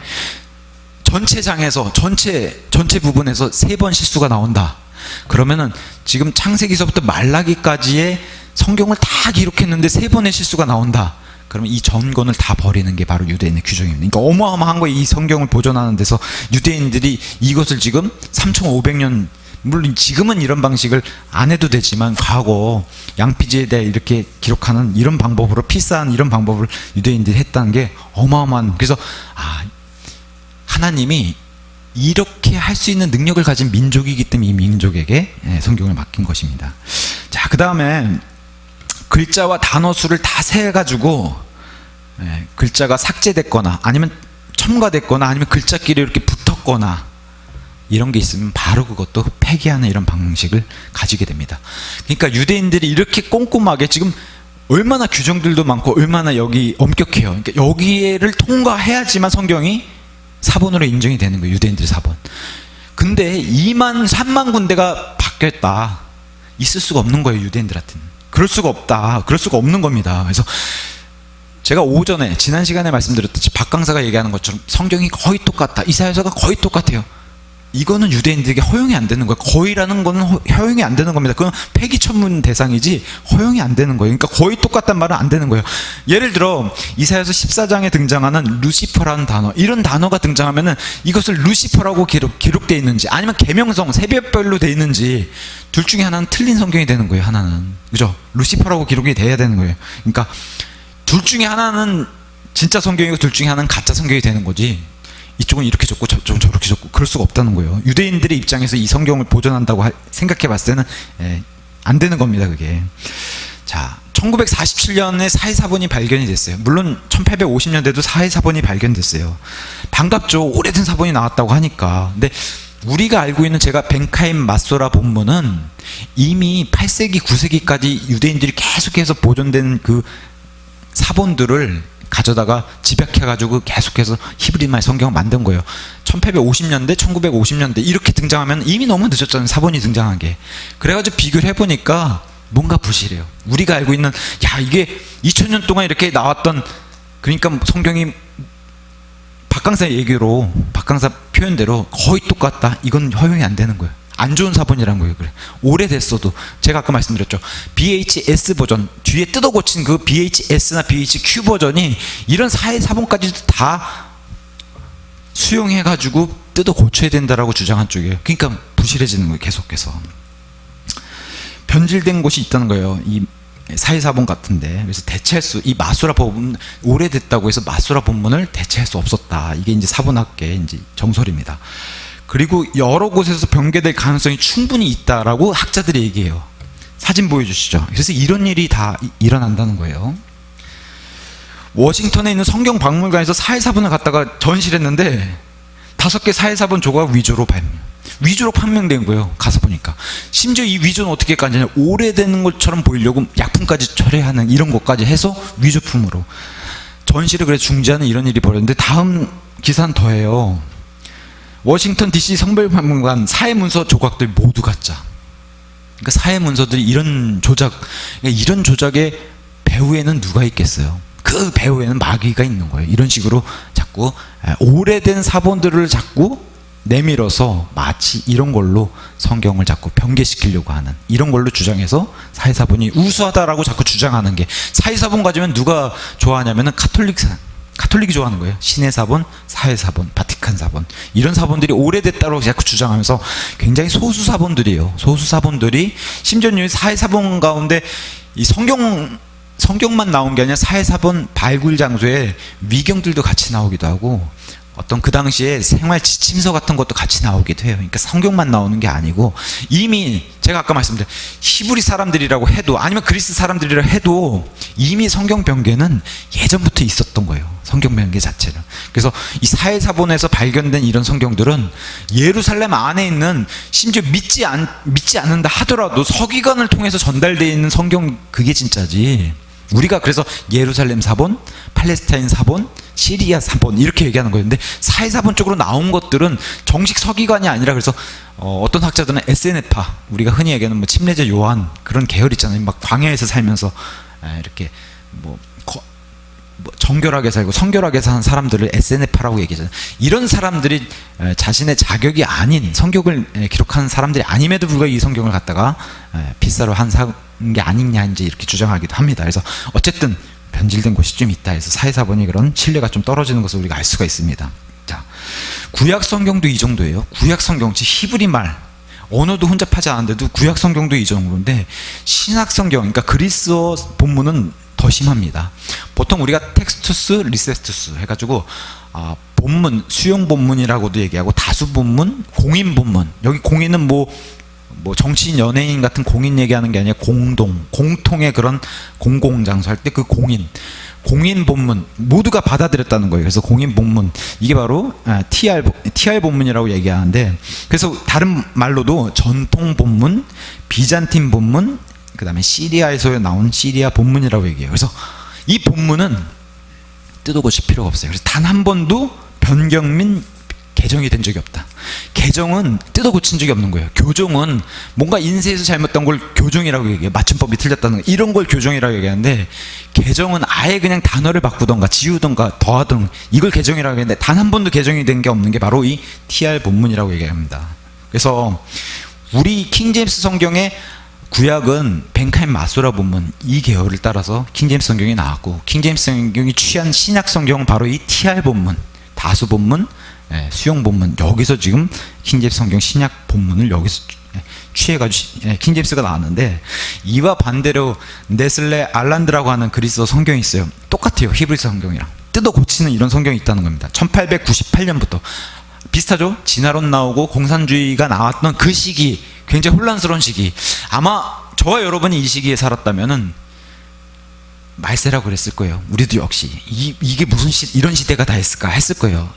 전체 장에서 전체 부분에서 3번 실수가 나온다 그러면은, 지금 창세기서부터 말라기까지의 성경을 다 기록했는데 3번의 실수가 나온다 그러면 이 전권을 다 버리는 게 바로 유대인의 규정입니다. 그러니까 어마어마한 거예요. 이 성경을 보존하는 데서 유대인들이 이것을 지금 3,500년, 물론 지금은 이런 방식을 안 해도 되지만 과거 양피지에 대해 이렇게 기록하는 이런 방법으로, 필사한 이런 방법을 유대인들이 했다는 게 어마어마한. 그래서 하나님이 이렇게 할 수 있는 능력을 가진 민족이기 때문에 이 민족에게 성경을 맡긴 것입니다. 자, 그 다음에 글자와 단어 수를 다 세가지고 글자가 삭제됐거나 아니면 첨가됐거나 아니면 글자끼리 이렇게 붙었거나 이런 게 있으면 바로 그것도 폐기하는 이런 방식을 가지게 됩니다. 그러니까 유대인들이 이렇게 꼼꼼하게, 지금 얼마나 규정들도 많고 얼마나 여기 엄격해요. 그러니까 여기를 통과해야지만 성경이 사본으로 인정이 되는 거예요. 유대인들 사본. 근데 2만 3만 군데가 바뀌었다, 있을 수가 없는 거예요. 유대인들한테는 그럴 수가 없다, 그럴 수가 없는 겁니다. 그래서 제가 오전에 지난 시간에 말씀드렸듯이 박 강사가 얘기하는 것처럼 성경이 거의 똑같다, 이사야서가 거의 똑같아요. 이거는 유대인들에게 허용이 안 되는 거예요. 거의라는 거는 허용이 안 되는 겁니다. 그건 폐기천문 대상이지 허용이 안 되는 거예요. 그러니까 거의 똑같단 말은 안 되는 거예요. 예를 들어 이사야서 14장에 등장하는 루시퍼라는 단어, 이런 단어가 등장하면은 이것을 루시퍼라고 기록되어 있는지 아니면 계명성 세별별로 되어 있는지 둘 중에 하나는 틀린 성경이 되는 거예요. 하나는, 그죠? 루시퍼라고 기록이 돼야 되는 거예요. 그러니까 둘 중에 하나는 진짜 성경이고 둘 중에 하나는 가짜 성경이 되는 거지, 이쪽은 이렇게 적고 저쪽은 저렇게 적고 그럴 수가 없다는 거예요. 유대인들의 입장에서 이 성경을 보존한다고 생각해 봤을 때는 안 되는 겁니다, 그게. 자, 1947년에 사해사본이 발견이 됐어요. 물론 1850년대도 사해사본이 발견됐어요. 반갑죠. 오래된 사본이 나왔다고 하니까. 근데 우리가 알고 있는, 제가 벤카임 마소라 본문은 이미 8세기 9세기까지 유대인들이 계속해서 보존된 그 사본들을 가져다가 집약해가지고 계속해서 히브리말 성경을 만든 거예요. 1850년대, 1950년대 이렇게 등장하면 이미 너무 늦었잖아요, 사본이 등장한 게. 그래가지고 비교를 해보니까 뭔가 부실해요. 우리가 알고 있는, 야, 이게 2000년 동안 이렇게 나왔던, 그러니까 성경이 박강사 얘기로, 박강사 표현대로 거의 똑같다, 이건 허용이 안 되는 거예요. 안 좋은 사본이란 거예요. 그래, 오래됐어도. 제가 아까 말씀드렸죠, VHS 버전, 뒤에 뜯어 고친 그 VHS나 VHQ 버전이 이런 사본까지도 다 수용해 가지고 뜯어 고쳐야 된다라고 주장한 쪽이에요. 그러니까 부실해지는 거예요, 계속해서. 변질된 곳이 있다는 거예요, 이 사회사본 같은데. 그래서 대체할 이 마소라 본문, 오래됐다고 해서 마소라 본문을 대체할 수 없었다, 이게 이제 사본학계의 이제 정설입니다. 그리고 여러 곳에서 변개될 가능성이 충분히 있다라고 학자들이 얘기해요. 사진 보여주시죠. 그래서 이런 일이 다 일어난다는 거예요. 워싱턴에 있는 성경박물관에서 사해사본을 갖다가 전시를 했는데 5개 사해사본 조각 위조로 판명된 거예요. 가서 보니까. 심지어 이 위조는 어떻게 까지냐, 오래된 것처럼 보이려고 약품까지 처리하는 이런 것까지 해서 위조품으로 전시를 그래서 중지하는 이런 일이 벌어졌는데, 다음 기사는 더해요. 워싱턴 DC 성별박물관 사회문서 조각들 모두 가짜. 그러니까 사회문서들이 이런 조작, 그러니까 이런 조작의 배후에는 누가 있겠어요? 그 배후에는 마귀가 있는 거예요. 이런 식으로 자꾸 오래된 사본들을 자꾸 내밀어서 마치 이런 걸로 성경을 자꾸 변개시키려고 하는, 이런 걸로 주장해서 사회사본이 우수하다라고 자꾸 주장하는 게, 사회사본 가지면 누가 좋아하냐면은 카톨릭이 좋아하는 거예요. 신의 사본, 사회 사본, 바티칸 사본, 이런 사본들이 오래됐다고 자꾸 주장하면서 굉장히 소수 사본들이에요. 소수 사본들이 심지어 사회 사본 가운데 이 성경만 나온 게 아니라 사회 사본 발굴 장소에 위경들도 같이 나오기도 하고, 어떤 그 당시에 생활 지침서 같은 것도 같이 나오기도 해요. 그러니까 성경만 나오는 게 아니고, 이미 제가 아까 말씀드린 히브리 사람들이라고 해도, 아니면 그리스 사람들이라 해도 이미 성경 변개는 예전부터 있었던 거예요. 성경 변개 자체는. 그래서 이 사해사본에서 발견된 이런 성경들은 예루살렘 안에 있는, 심지어 믿지 않는다 하더라도 서기관을 통해서 전달되어 있는 성경, 그게 진짜지. 우리가 그래서 예루살렘 사본, 팔레스타인 사본, 시리아 사본 이렇게 얘기하는 거예요. 근데 사해사본 쪽으로 나온 것들은 정식 서기관이 아니라, 그래서 어떤 학자들은 에세네파, 우리가 흔히 얘기하는 뭐 침례자 요한 그런 계열 있잖아요. 막 광야에서 살면서 이렇게 뭐 정결하게 살고 성결하게 사는 사람들을 에세네파라고 얘기하잖아요. 이런 사람들이 자신의 자격이 아닌, 성경을 기록하는 사람들이 아님에도 불구하고 이 성경을 갖다가 비싸로 한 게 아니냐 이제 이렇게 주장하기도 합니다. 그래서 어쨌든 변질된 곳이 좀 있다 해서 사해사본이 그런 신뢰가 좀 떨어지는 것을 우리가 알 수가 있습니다. 자, 구약 성경도 이 정도예요. 구약 성경, 즉 히브리 말 언어도 혼잡하지 않은데도 구약 성경도 이 정도인데, 신약 성경, 그러니까 그리스어 본문은 더 심합니다. 보통 우리가 텍스투스, 리세스투스 해가지고 본문, 수용 본문이라고도 얘기하고, 다수 본문, 공인 본문. 여기 공인은 뭐 정치인, 연예인 같은 공인 얘기하는 게 아니라 공통의 그런 공공장소 할 때 그 공인 본문 모두가 받아들였다는 거예요. 그래서 공인 본문, 이게 바로 TR 본문이라고 얘기하는데, 그래서 다른 말로도 전통 본문, 비잔틴 본문, 그 다음에 시리아에서 나온 시리아 본문이라고 얘기해요. 그래서 이 본문은 뜯어고칠 필요가 없어요. 그래서 단 한 번도 변경 및 개정이 된 적이 없다. 개정은 뜯어 고친 적이 없는 거예요. 교정은 뭔가 인쇄에서 잘못된 걸 교정이라고 얘기해요. 맞춤법이 틀렸다는 거, 이런 걸 교정이라고 얘기하는데, 개정은 아예 그냥 단어를 바꾸던가 지우던가 더하던, 이걸 개정이라고 했는데 단 한 번도 개정이 된 게 없는 게 바로 이 TR 본문이라고 얘기합니다. 그래서 우리 킹제임스 성경의 구약은 벤카임 마소라 본문, 이 계열을 따라서 킹제임스 성경이 나왔고, 킹제임스 성경이 취한 신약 성경은 바로 이 TR 본문, 다수 본문, 수용 본문, 여기서 지금 킹제임스 성경 신약 본문을 여기서 취해가지고 킹제임스가 나왔는데, 이와 반대로 네슬레 알란드라고 하는 그리스어 성경이 있어요. 똑같아요. 히브리서 성경이랑 뜯어 고치는 이런 성경이 있다는 겁니다. 1898년부터 비슷하죠? 진화론 나오고 공산주의가 나왔던 그 시기, 굉장히 혼란스러운 시기. 아마 저와 여러분이 이 시기에 살았다면은 말세라고 그랬을 거예요. 우리도 역시 이게 무슨 이런 시대가 다 있을까 했을 거예요.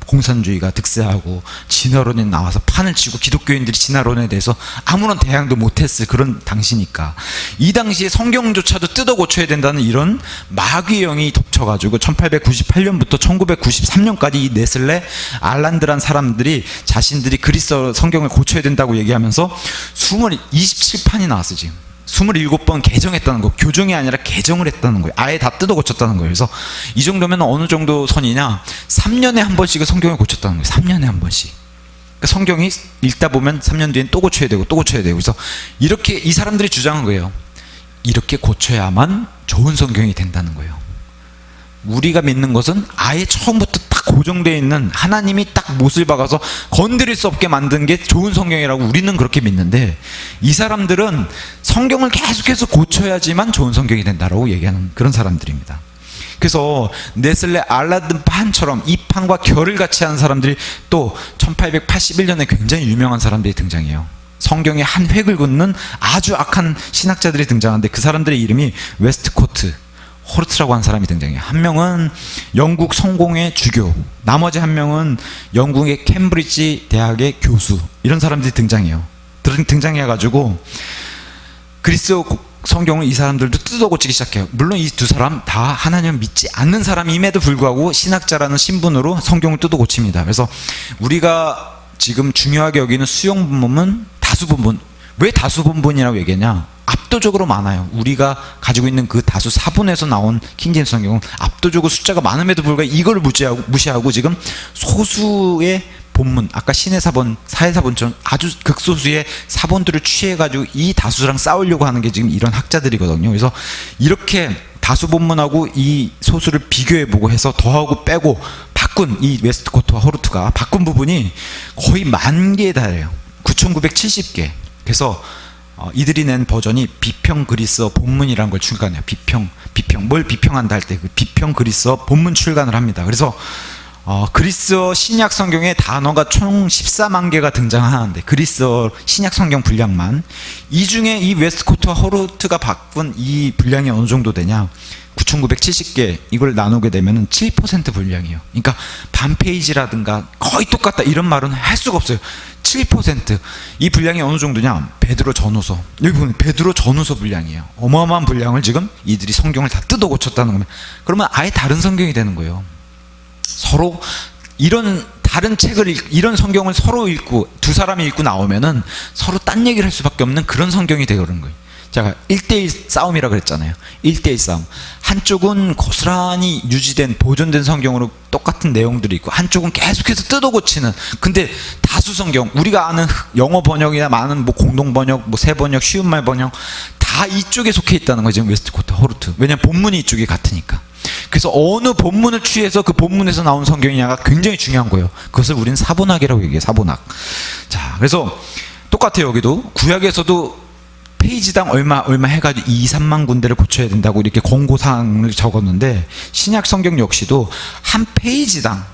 공산주의가 득세하고 진화론이 나와서 판을 치고 기독교인들이 진화론에 대해서 아무런 대항도 못했을 그런 당시니까, 이 당시에 성경조차도 뜯어 고쳐야 된다는 이런 마귀영이 덮쳐가지고 1898년부터 1993년까지 이 네슬레 알란드란 사람들이 자신들이 그리스어 성경을 고쳐야 된다고 얘기하면서 27판이 나왔어. 지금 27번 개정했다는 거, 교정이 아니라 개정을 했다는 거예요. 아예 다 뜯어 고쳤다는 거예요. 그래서 이 정도면 어느 정도 선이냐, 3년에 한 번씩은 성경을 고쳤다는 거예요. 3년에 한 번씩. 그러니까 성경이 읽다 보면 3년 뒤엔 또 고쳐야 되고 또 고쳐야 되고. 그래서 이렇게 이 사람들이 주장한 거예요. 이렇게 고쳐야만 좋은 성경이 된다는 거예요. 우리가 믿는 것은 아예 처음부터 딱 고정되어 있는, 하나님이 딱 못을 박아서 건드릴 수 없게 만든 게 좋은 성경이라고 우리는 그렇게 믿는데, 이 사람들은 성경을 계속해서 고쳐야지만 좋은 성경이 된다라고 얘기하는 그런 사람들입니다. 그래서 네슬레 알란드 판처럼 이 판과 결을 같이 하는 사람들이 또 1881년에 굉장히 유명한 사람들이 등장해요. 성경의 한 획을 긋는 아주 악한 신학자들이 등장하는데, 그 사람들의 이름이 웨스트코트 호르트라고 하는 사람이 등장해요. 한 명은 영국 성공의 주교, 나머지 한 명은 영국의 캠브리지 대학의 교수, 이런 사람들이 등장해가지고 그리스어 성경을 이 사람들도 뜯어 고치기 시작해요. 물론 이 두 사람 다 하나님을 믿지 않는 사람임에도 불구하고 신학자라는 신분으로 성경을 뜯어 고칩니다. 그래서 우리가 지금 중요하게 여기는 수용 본문은 다수 본문. 왜 다수 본문이라고 얘기하냐? 압도적으로 많아요. 우리가 가지고 있는 그 다수 4분에서 나온 킹제임스 성경은 압도적으로 숫자가 많음에도 불구하고 이걸 무시하고 지금 소수의 본문, 아까 신의 사본, 사의 사본처럼 아주 극소수의 사본들을 취해가지고 이 다수랑 싸우려고 하는 게 지금 이런 학자들이거든요. 그래서 이렇게 다수 본문하고 이 소수를 비교해보고 해서 더하고 빼고 바꾼, 이 웨스트코트와 호르트가 바꾼 부분이 거의 10,000개에 달해요. 9,970개. 그래서 이들이 낸 버전이 비평 그리스어 본문이라는 걸 출간해요. 비평 뭘 비평한다 할 때 그 비평 그리스어 본문 출간을 합니다. 그래서 그리스어 신약 성경에 단어가 총 14만 개가 등장하는데, 그리스어 신약 성경 분량만, 이 중에 이 웨스트코트와 호르트가 바꾼 이 분량이 어느 정도 되냐, 9,970개, 이걸 나누게 되면 7% 분량이에요. 그러니까 반 페이지라든가 거의 똑같다 이런 말은 할 수가 없어요. 7%. 이 분량이 어느 정도냐, 베드로 전후서, 여기 보면 베드로 전후서 분량이에요. 어마어마한 분량을 지금 이들이 성경을 다 뜯어 고쳤다는 거면, 그러면 아예 다른 성경이 되는 거예요. 서로 이런 다른 책을 이런 성경을 서로 읽고 두 사람이 읽고 나오면은 서로 딴 얘기를 할 수밖에 없는 그런 성경이 되는 거예요. 제가 1대1 싸움이라 그랬잖아요. 1대1 싸움. 한쪽은 고스란히 유지된 보존된 성경으로 똑같은 내용들이 있고, 한쪽은 계속해서 뜯어 고치는, 근데 다수 성경, 우리가 아는 영어 번역이나 많은 뭐 공동 번역, 뭐 새 번역, 쉬운 말 번역 다 이쪽에 속해 있다는 거죠. 웨스트코트, 호르트. 왜냐면 본문이 이쪽이 같으니까. 그래서 어느 본문을 취해서 그 본문에서 나온 성경이냐가 굉장히 중요한 거예요. 그것을 우리는 사본학이라고 얘기해요. 사본학. 자, 그래서 똑같아요. 여기도 구약에서도 페이지당 얼마 해가지고 2-3만 군데를 고쳐야 된다고 이렇게 권고사항을 적었는데, 신약 성경 역시도 한 페이지당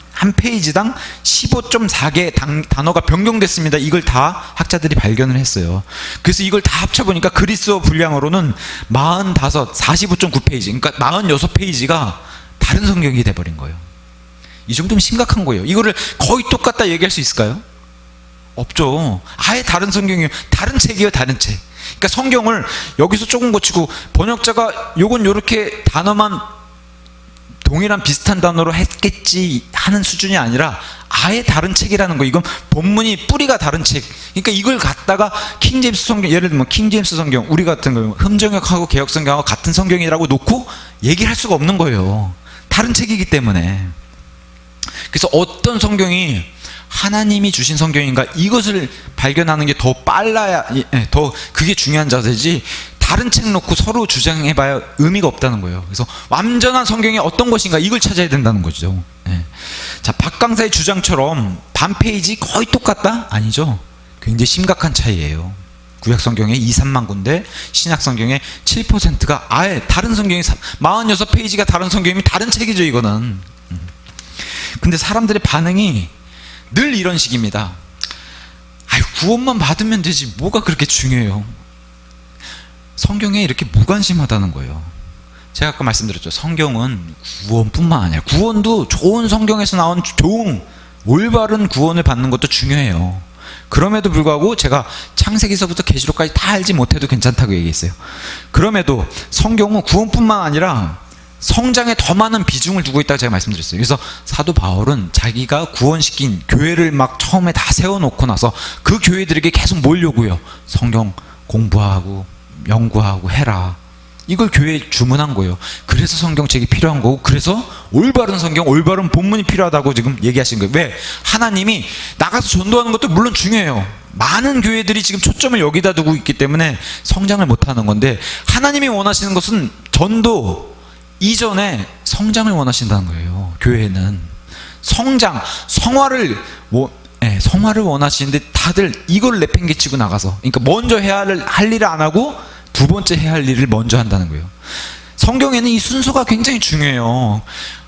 15.4개 단어가 변경됐습니다. 이걸 다 학자들이 발견을 했어요. 그래서 이걸 다 합쳐보니까 그리스어 분량으로는 45.9페이지, 그러니까 46페이지가 다른 성경이 돼버린 거예요. 이 정도면 심각한 거예요. 이거를 거의 똑같다 얘기할 수 있을까요? 없죠. 아예 다른 성경이에요. 다른 책이에요. 다른 책. 그러니까 성경을 여기서 조금 고치고, 번역자가 요건 요렇게 단어만 동일한 비슷한 단어로 했겠지 하는 수준이 아니라 아예 다른 책이라는 거. 이건 본문이 뿌리가 다른 책. 그러니까 이걸 갖다가 킹제임스 성경, 예를 들면 킹제임스 성경, 우리 같은 거 흠정역하고 개혁성경하고 같은 성경이라고 놓고 얘기할 수가 없는 거예요. 다른 책이기 때문에. 그래서 어떤 성경이 하나님이 주신 성경인가, 이것을 발견하는 게 더 빨라야, 더 그게 중요한 자세지, 다른 책 놓고 서로 주장해봐야 의미가 없다는 거예요. 그래서 완전한 성경이 어떤 것인가, 이걸 찾아야 된다는 거죠. 자, 박 강사의 주장처럼 반 페이지 거의 똑같다? 아니죠. 굉장히 심각한 차이예요. 구약 성경의 2, 3만 군데, 신약 성경의 7%가 아예 다른 성경이 46페이지가 다른 성경이면 다른 책이죠, 이거는. 근데 사람들의 반응이 늘 이런 식입니다. 아유, 구원만 받으면 되지, 뭐가 그렇게 중요해요. 성경에 이렇게 무관심하다는 거예요. 제가 아까 말씀드렸죠. 성경은 구원뿐만 아니라, 구원도 좋은 성경에서 나온 좋은 올바른 구원을 받는 것도 중요해요. 그럼에도 불구하고 제가 창세기서부터 계시록까지 다 알지 못해도 괜찮다고 얘기했어요. 그럼에도 성경은 구원뿐만 아니라 성장에 더 많은 비중을 두고 있다고 제가 말씀드렸어요. 그래서 사도 바울은 자기가 구원시킨 교회를 막 처음에 다 세워놓고 나서 그 교회들에게 계속 몰려고요. 성경 공부하고 연구하고 해라. 이걸 교회에 주문한 거예요. 그래서 성경책이 필요한 거고, 그래서 올바른 성경, 올바른 본문이 필요하다고 지금 얘기하신 거예요. 왜? 하나님이 나가서 전도하는 것도 물론 중요해요. 많은 교회들이 지금 초점을 여기다 두고 있기 때문에 성장을 못하는 건데, 하나님이 원하시는 것은 전도 이전에 성장을 원하신다는 거예요. 교회는 성장, 성화를 원하시는데 다들 이걸 내팽개치고 나가서, 그러니까 먼저 해야 할 일을 안 하고 두 번째 해야 할 일을 먼저 한다는 거예요. 성경에는 이 순서가 굉장히 중요해요.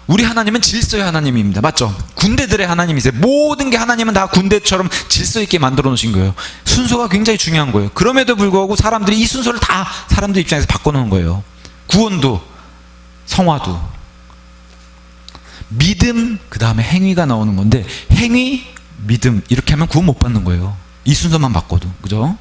우리 하나님은 질서의 하나님입니다. 맞죠? 군대들의 하나님이세요. 모든 게 하나님은 다 군대처럼 질서 있게 만들어 놓으신 거예요. 순서가 굉장히 중요한 거예요. 그럼에도 불구하고 사람들이 이 순서를 다 사람들 입장에서 바꿔놓은 거예요. 구원도 성화도. 믿음, 그 다음에 행위가 나오는 건데, 행위, 믿음 이렇게 하면 구원 못 받는 거예요. 이 순서만 바꿔도. 그죠?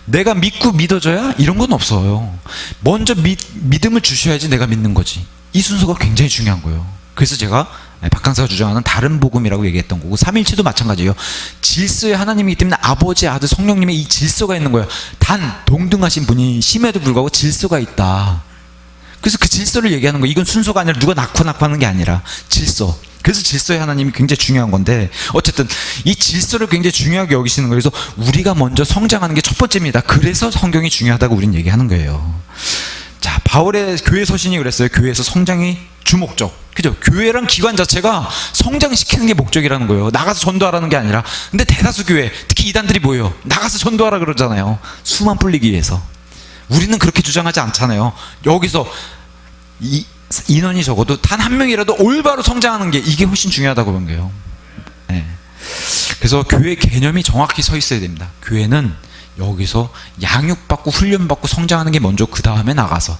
내가 믿고 믿어져야 이런 건 없어요. 먼저 믿음을 주셔야지 내가 믿는 거지. 이 순서가 굉장히 중요한 거예요. 그래서 제가 박 강사가 주장하는 다른 복음이라고 얘기했던 거고, 삼일체도 마찬가지예요. 질서의 하나님이기 때문에 아버지, 아들, 성령님의 이 질서가 있는 거예요. 단 동등하신 분이심에도 불구하고 질서가 있다. 그래서 그 질서를 얘기하는 거예요. 이건 순서가 아니라 누가 낳고 하는 게 아니라 질서. 그래서 질서의 하나님이 굉장히 중요한 건데, 어쨌든 이 질서를 굉장히 중요하게 여기시는 거예요. 그래서 우리가 먼저 성장하는 게 첫 번째입니다. 그래서 성경이 중요하다고 우리는 얘기하는 거예요. 자, 바울의 교회 서신이 그랬어요. 교회에서 성장이 주목적. 그죠? 교회란 기관 자체가 성장시키는 게 목적이라는 거예요. 나가서 전도하라는 게 아니라. 근데 대다수 교회, 특히 이단들이 뭐예요? 나가서 전도하라 그러잖아요. 수만 불리기 위해서. 우리는 그렇게 주장하지 않잖아요. 여기서 인원이 적어도 단 한 명이라도 올바로 성장하는 게, 이게 훨씬 중요하다고 본 거예요. 네. 그래서 교회 개념이 정확히 서 있어야 됩니다. 교회는 여기서 양육받고 훈련받고 성장하는 게 먼저, 그 다음에 나가서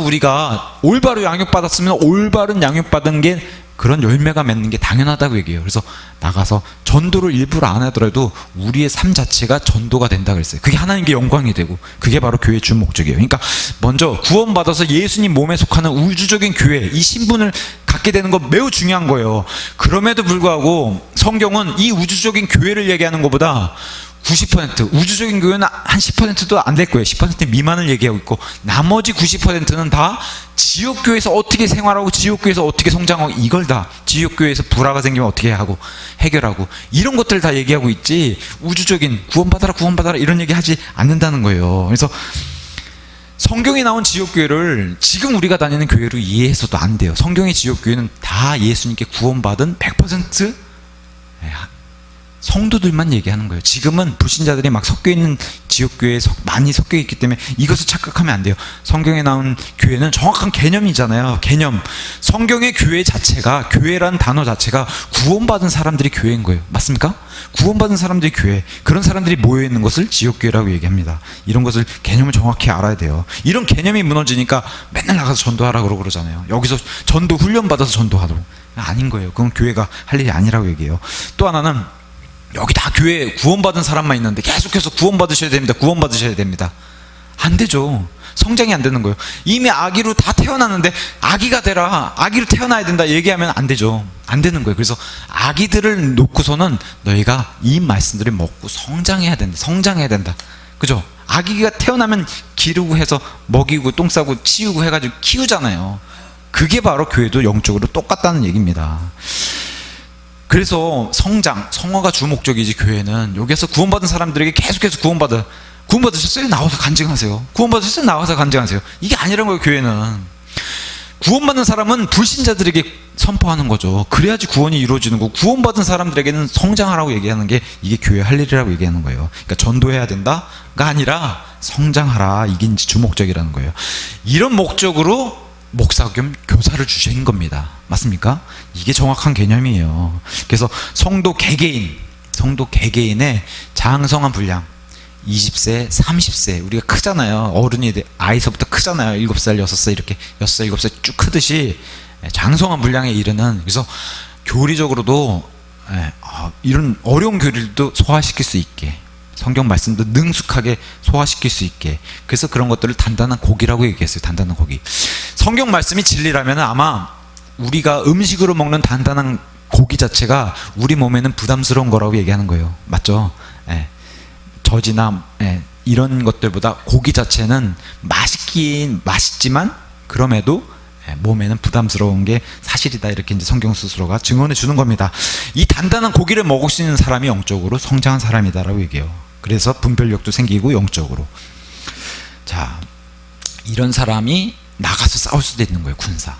우리가 올바로 양육받았으면 올바른 양육받은 게 그런 열매가 맺는 게 당연하다고 얘기해요. 그래서 나가서 전도를 일부러 안 하더라도 우리의 삶 자체가 전도가 된다 그랬어요. 그게 하나님께 영광이 되고, 그게 바로 교회의 주 목적이에요. 그러니까 먼저 구원받아서 예수님 몸에 속하는 우주적인 교회, 이 신분을 갖게 되는 거 매우 중요한 거예요. 그럼에도 불구하고 성경은 이 우주적인 교회를 얘기하는 것보다 90%, 우주적인 교회는 한 10%도 안 될 거예요. 10% 미만을 얘기하고 있고, 나머지 90%는 다 지옥교회에서 어떻게 생활하고, 지옥교회에서 어떻게 성장하고, 이걸 다 지옥교회에서 불화가 생기면 어떻게 하고 해결하고, 이런 것들 다 얘기하고 있지, 우주적인 구원받아라 이런 얘기 하지 않는다는 거예요. 그래서 성경에 나온 지옥교회를 지금 우리가 다니는 교회로 이해해서도 안 돼요. 성경의 지옥교회는 다 예수님께 구원받은 100% 성도들만 얘기하는 거예요. 지금은 불신자들이 막 섞여 있는 지옥교회에 많이 섞여 있기 때문에 이것을 착각하면 안 돼요. 성경에 나온 교회는 정확한 개념이잖아요. 개념. 성경의 교회 자체가, 교회라는 단어 자체가 구원받은 사람들이 교회인 거예요. 맞습니까? 구원받은 사람들이 교회, 그런 사람들이 모여있는 것을 지옥교회라고 얘기합니다. 이런 것을 개념을 정확히 알아야 돼요. 이런 개념이 무너지니까 맨날 나가서 전도하라고 그러잖아요. 여기서 전도 훈련받아서 전도하도록. 아닌 거예요. 그건 교회가 할 일이 아니라고 얘기해요. 또 하나는, 여기 다 교회에 구원받은 사람만 있는데 계속해서 구원받으셔야 됩니다. 안 되죠. 성장이 안 되는 거예요. 이미 아기로 다 태어났는데 아기가 되라, 아기로 태어나야 된다 얘기하면 안 되죠. 안 되는 거예요. 그래서 아기들을 놓고서는 너희가 이 말씀들을 먹고 성장해야 된다. 성장해야 된다. 그죠? 아기가 태어나면 기르고 해서 먹이고 똥 싸고 치우고 해가지고 키우잖아요. 그게 바로 교회도 영적으로 똑같다는 얘기입니다. 그래서 성장, 성화가 주목적이지. 교회는 여기에서 구원받은 사람들에게 계속해서 구원받으셨어요? 나와서 간증하세요. 구원받으셨어요? 나와서 간증하세요. 이게 아니란 거예요. 교회는 구원받는 사람은 불신자들에게 선포하는 거죠. 그래야지 구원이 이루어지는 거고, 구원받은 사람들에게는 성장하라고 얘기하는 게 이게 교회 할 일이라고 얘기하는 거예요. 그러니까 전도해야 된다가 아니라 성장하라, 이게 이제 주목적이라는 거예요. 이런 목적으로 목사 겸 교사를 주신 겁니다. 맞습니까? 이게 정확한 개념이에요. 그래서 성도 개개인의 장성한 분량, 20세, 30세, 우리가 크잖아요. 어른이 아이서부터 크잖아요. 7살, 6살 이렇게 6살, 7살 쭉 크듯이 장성한 분량에 이르는, 그래서 교리적으로도 이런 어려운 교리도 소화시킬 수 있게, 성경 말씀도 능숙하게 소화시킬 수 있게, 그래서 그런 것들을 단단한 고기라고 얘기했어요. 단단한 고기. 성경 말씀이 진리라면 아마 우리가 음식으로 먹는 단단한 고기 자체가 우리 몸에는 부담스러운 거라고 얘기하는 거예요. 맞죠? 젖이나 이런 것들보다 고기 자체는 맛있긴 맛있지만 그럼에도 몸에는 부담스러운 게 사실이다. 이렇게 이제 성경 스스로가 증언해 주는 겁니다. 이 단단한 고기를 먹을 수 있는 사람이 영적으로 성장한 사람이다라고 얘기해요. 그래서 분별력도 생기고 영적으로. 자, 이런 사람이 나가서 싸울 수도 있는 거예요. 군사.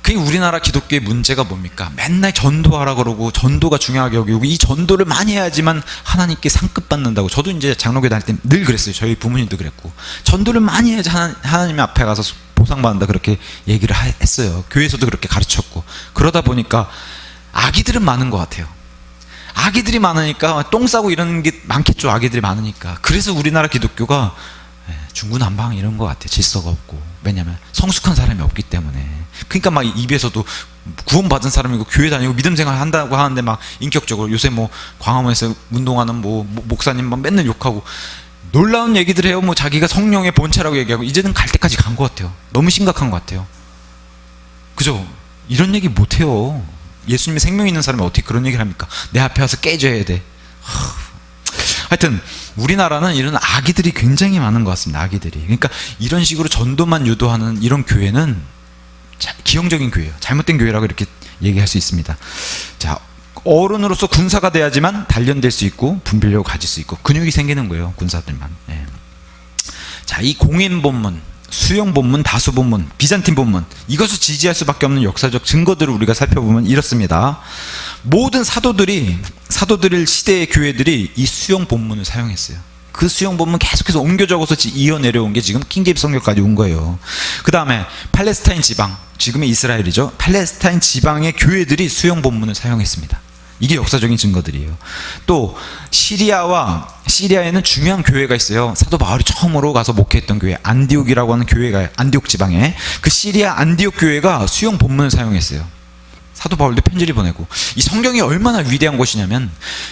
그게 우리나라 기독교의 문제가 뭡니까? 맨날 전도하라 그러고 전도가 중요하게 여기고, 이 전도를 많이 해야지만 하나님께 상급 받는다고. 저도 이제 장로교 다닐 때 늘 그랬어요. 저희 부모님도 그랬고, 전도를 많이 해야지 하나님 앞에 가서 보상받는다, 그렇게 얘기를 했어요. 교회에서도 그렇게 가르쳤고. 그러다 보니까 아기들은 많은 것 같아요. 아기들이 많으니까 똥 싸고 이런 게 많겠죠. 아기들이 많으니까. 그래서 우리나라 기독교가 중구난방 이런 것 같아요. 질서가 없고. 왜냐면 성숙한 사람이 없기 때문에. 그러니까 막 입에서도 구원받은 사람이고 교회 다니고 믿음 생활 한다고 하는데 막 인격적으로, 요새 뭐 광화문에서 운동하는 목사님 막 맨날 욕하고 놀라운 얘기들 해요. 뭐 자기가 성령의 본체라고 얘기하고, 이제는 갈 때까지 간 것 같아요. 너무 심각한 것 같아요. 그죠? 이런 얘기 못 해요. 예수님의 생명이 있는 사람이 어떻게 그런 얘기를 합니까? 내 앞에 와서 깨져야 돼. 하여튼 우리나라는 이런 아기들이 굉장히 많은 것 같습니다. 아기들이. 그러니까 이런 식으로 전도만 유도하는 이런 교회는 기형적인 교회예요. 잘못된 교회라고 이렇게 얘기할 수 있습니다. 자, 어른으로서 군사가 돼야지만 단련될 수 있고 분별력을 가질 수 있고 근육이 생기는 거예요. 군사들만. 자, 이 공인 본문, 수용 본문, 다수 본문, 비잔틴 본문, 이것을 지지할 수밖에 없는 역사적 증거들을 우리가 살펴보면 이렇습니다. 모든 사도들 시대의 교회들이 이 수용 본문을 사용했어요. 그 수용 본문 계속해서 옮겨 적어서 이어 내려온 게 지금 킹제임스 성경까지 온 거예요. 그 다음에 팔레스타인 지방, 지금의 이스라엘이죠. 팔레스타인 지방의 교회들이 수용 본문을 사용했습니다. 이게 역사적인 증거들이에요. 또 시리아에는 중요한 교회가 있어요. 사도 바울이 처음으로 가서 목회했던 교회, 안디옥이라고 하는 교회가, 안디옥 지방에 그 시리아 안디옥 교회가 수용 본문을 사용했어요. 사도 바울도 편지를 보내고. 이 성경이 얼마나 위대한 것이냐면,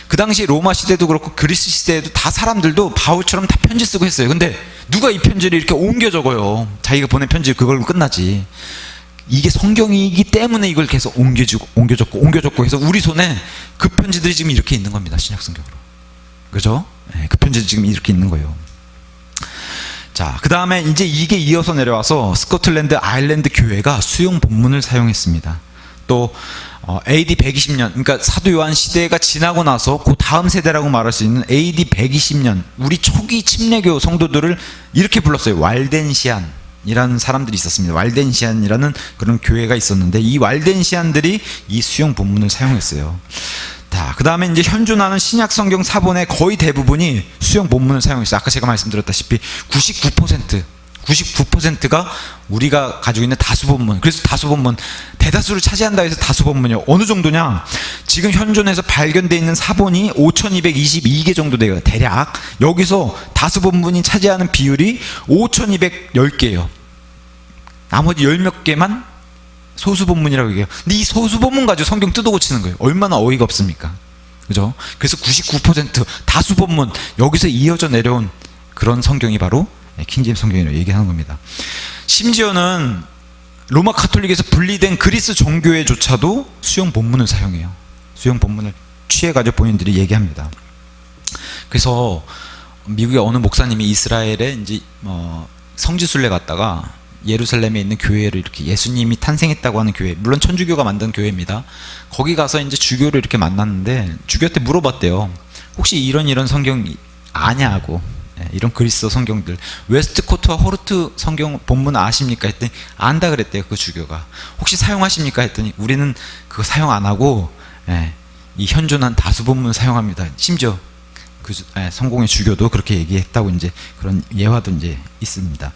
그 당시 로마 시대도 그렇고 그리스 시대에도 다 사람들도 바울처럼 다 편지 쓰고 했어요. 근데 누가 이 편지를 이렇게 옮겨 적어요? 자기가 보낸 편지 그걸로 끝나지. 이게 성경이기 때문에 이걸 계속 옮겨 적고 해서 우리 손에 그 편지들이 지금 이렇게 있는 겁니다. 신약 성경으로. 그죠? 그 편지들이 지금 이렇게 있는 거예요. 자, 그 다음에 이제 이게 이어서 내려와서 스코틀랜드 아일랜드 교회가 수용 본문을 사용했습니다. 또 AD 120년, 그러니까 사도 요한 시대가 지나고 나서 그 다음 세대라고 말할 수 있는 AD 120년, 우리 초기 침례교 성도들을 이렇게 불렀어요. 왈덴시안이라는 사람들이 있었습니다. 왈덴시안이라는 그런 교회가 있었는데, 이 왈덴시안들이 이 수용 본문을 사용했어요. 자, 그 다음에 이제 현존하는 신약 성경 사본의 거의 대부분이 수용 본문을 사용했어요. 아까 제가 말씀드렸다시피 99%가 우리가 가지고 있는 다수본문. 그래서 다수본문, 대다수를 차지한다 해서 다수본문이요. 어느 정도냐? 지금 현존해서 발견되어 있는 사본이 5222개 정도 돼요. 대략. 여기서 다수본문이 차지하는 비율이 5210개예요. 나머지 10몇 개만 소수본문이라고 얘기해요. 근데 이 소수본문 가지고 성경 뜯어 고치는 거예요. 얼마나 어이가 없습니까? 그죠? 그래서 99% 다수본문, 여기서 이어져 내려온 그런 성경이 바로 킹제임스 성경이라고 얘기하는 겁니다. 심지어는 로마 카톨릭에서 분리된 그리스 정교회조차도 수용 본문을 사용해요. 수용 본문을 취해가지고 본인들이 얘기합니다. 그래서 미국의 어느 목사님이 이스라엘에 이제 성지순례 갔다가 예루살렘에 있는 교회를 이렇게 예수님이 탄생했다고 하는 교회, 물론 천주교가 만든 교회입니다. 거기 가서 이제 주교를 이렇게 만났는데 주교한테 물어봤대요. 혹시 이런 성경 아냐고. 이런 그리스 성경들 웨스트코트와 호르트 성경 본문 아십니까 했더니 안다 그랬대요. 그 주교가. 혹시 사용하십니까 했더니 우리는 그거 사용 안 하고 이 현존한 다수 본문을 사용합니다. 심지어 그 성공의 주교도 그렇게 얘기했다고 이제 그런 예화도 이제 있습니다.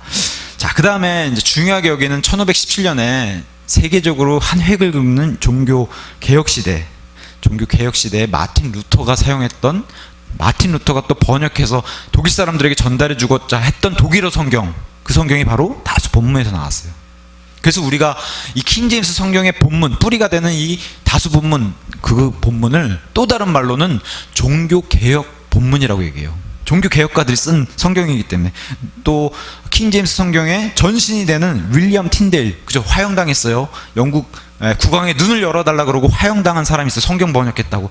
자, 그 다음에 이제 중요하게 여기는 1517년에 세계적으로 한 획을 긋는 종교 개혁 시대에 마틴 루터가 사용했던, 마틴 루터가 또 번역해서 독일 사람들에게 전달해 주고자 했던 독일어 성경, 그 성경이 바로 다수 본문에서 나왔어요. 그래서 우리가 이 킹제임스 성경의 본문, 뿌리가 되는 이 다수 본문, 그 본문을 또 다른 말로는 종교 개혁 본문이라고 얘기해요. 종교 개혁가들이 쓴 성경이기 때문에. 또 킹제임스 성경의 전신이 되는 윌리엄 틴데일, 그죠? 화형당했어요. 영국 국왕의 눈을 열어달라 그러고 화형당한 사람이 있어요. 성경 번역했다고.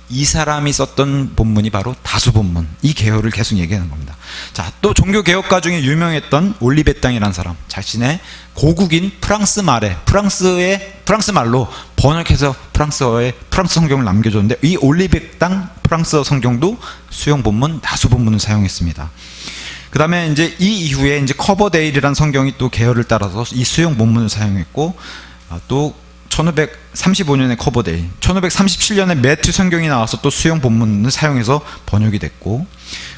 이 사람이 썼던 본문이 바로 다수 본문, 이 계열을 계속 얘기하는 겁니다. 자, 또 종교 개혁가 중에 유명했던 올리베땅이라는 사람, 자신의 고국인 프랑스 말로 번역해서 프랑스 성경을 남겨줬는데, 이 올리베땅 프랑스어 성경도 수용 본문, 다수 본문을 사용했습니다. 그 다음에 이제 이 이후에 이제 커버데일이라는 성경이 또 계열을 따라서 이 수용 본문을 사용했고, 또 1535년에 커버데일, 1537년에 매튜 성경이 나와서 또 수용 본문을 사용해서 번역이 됐고,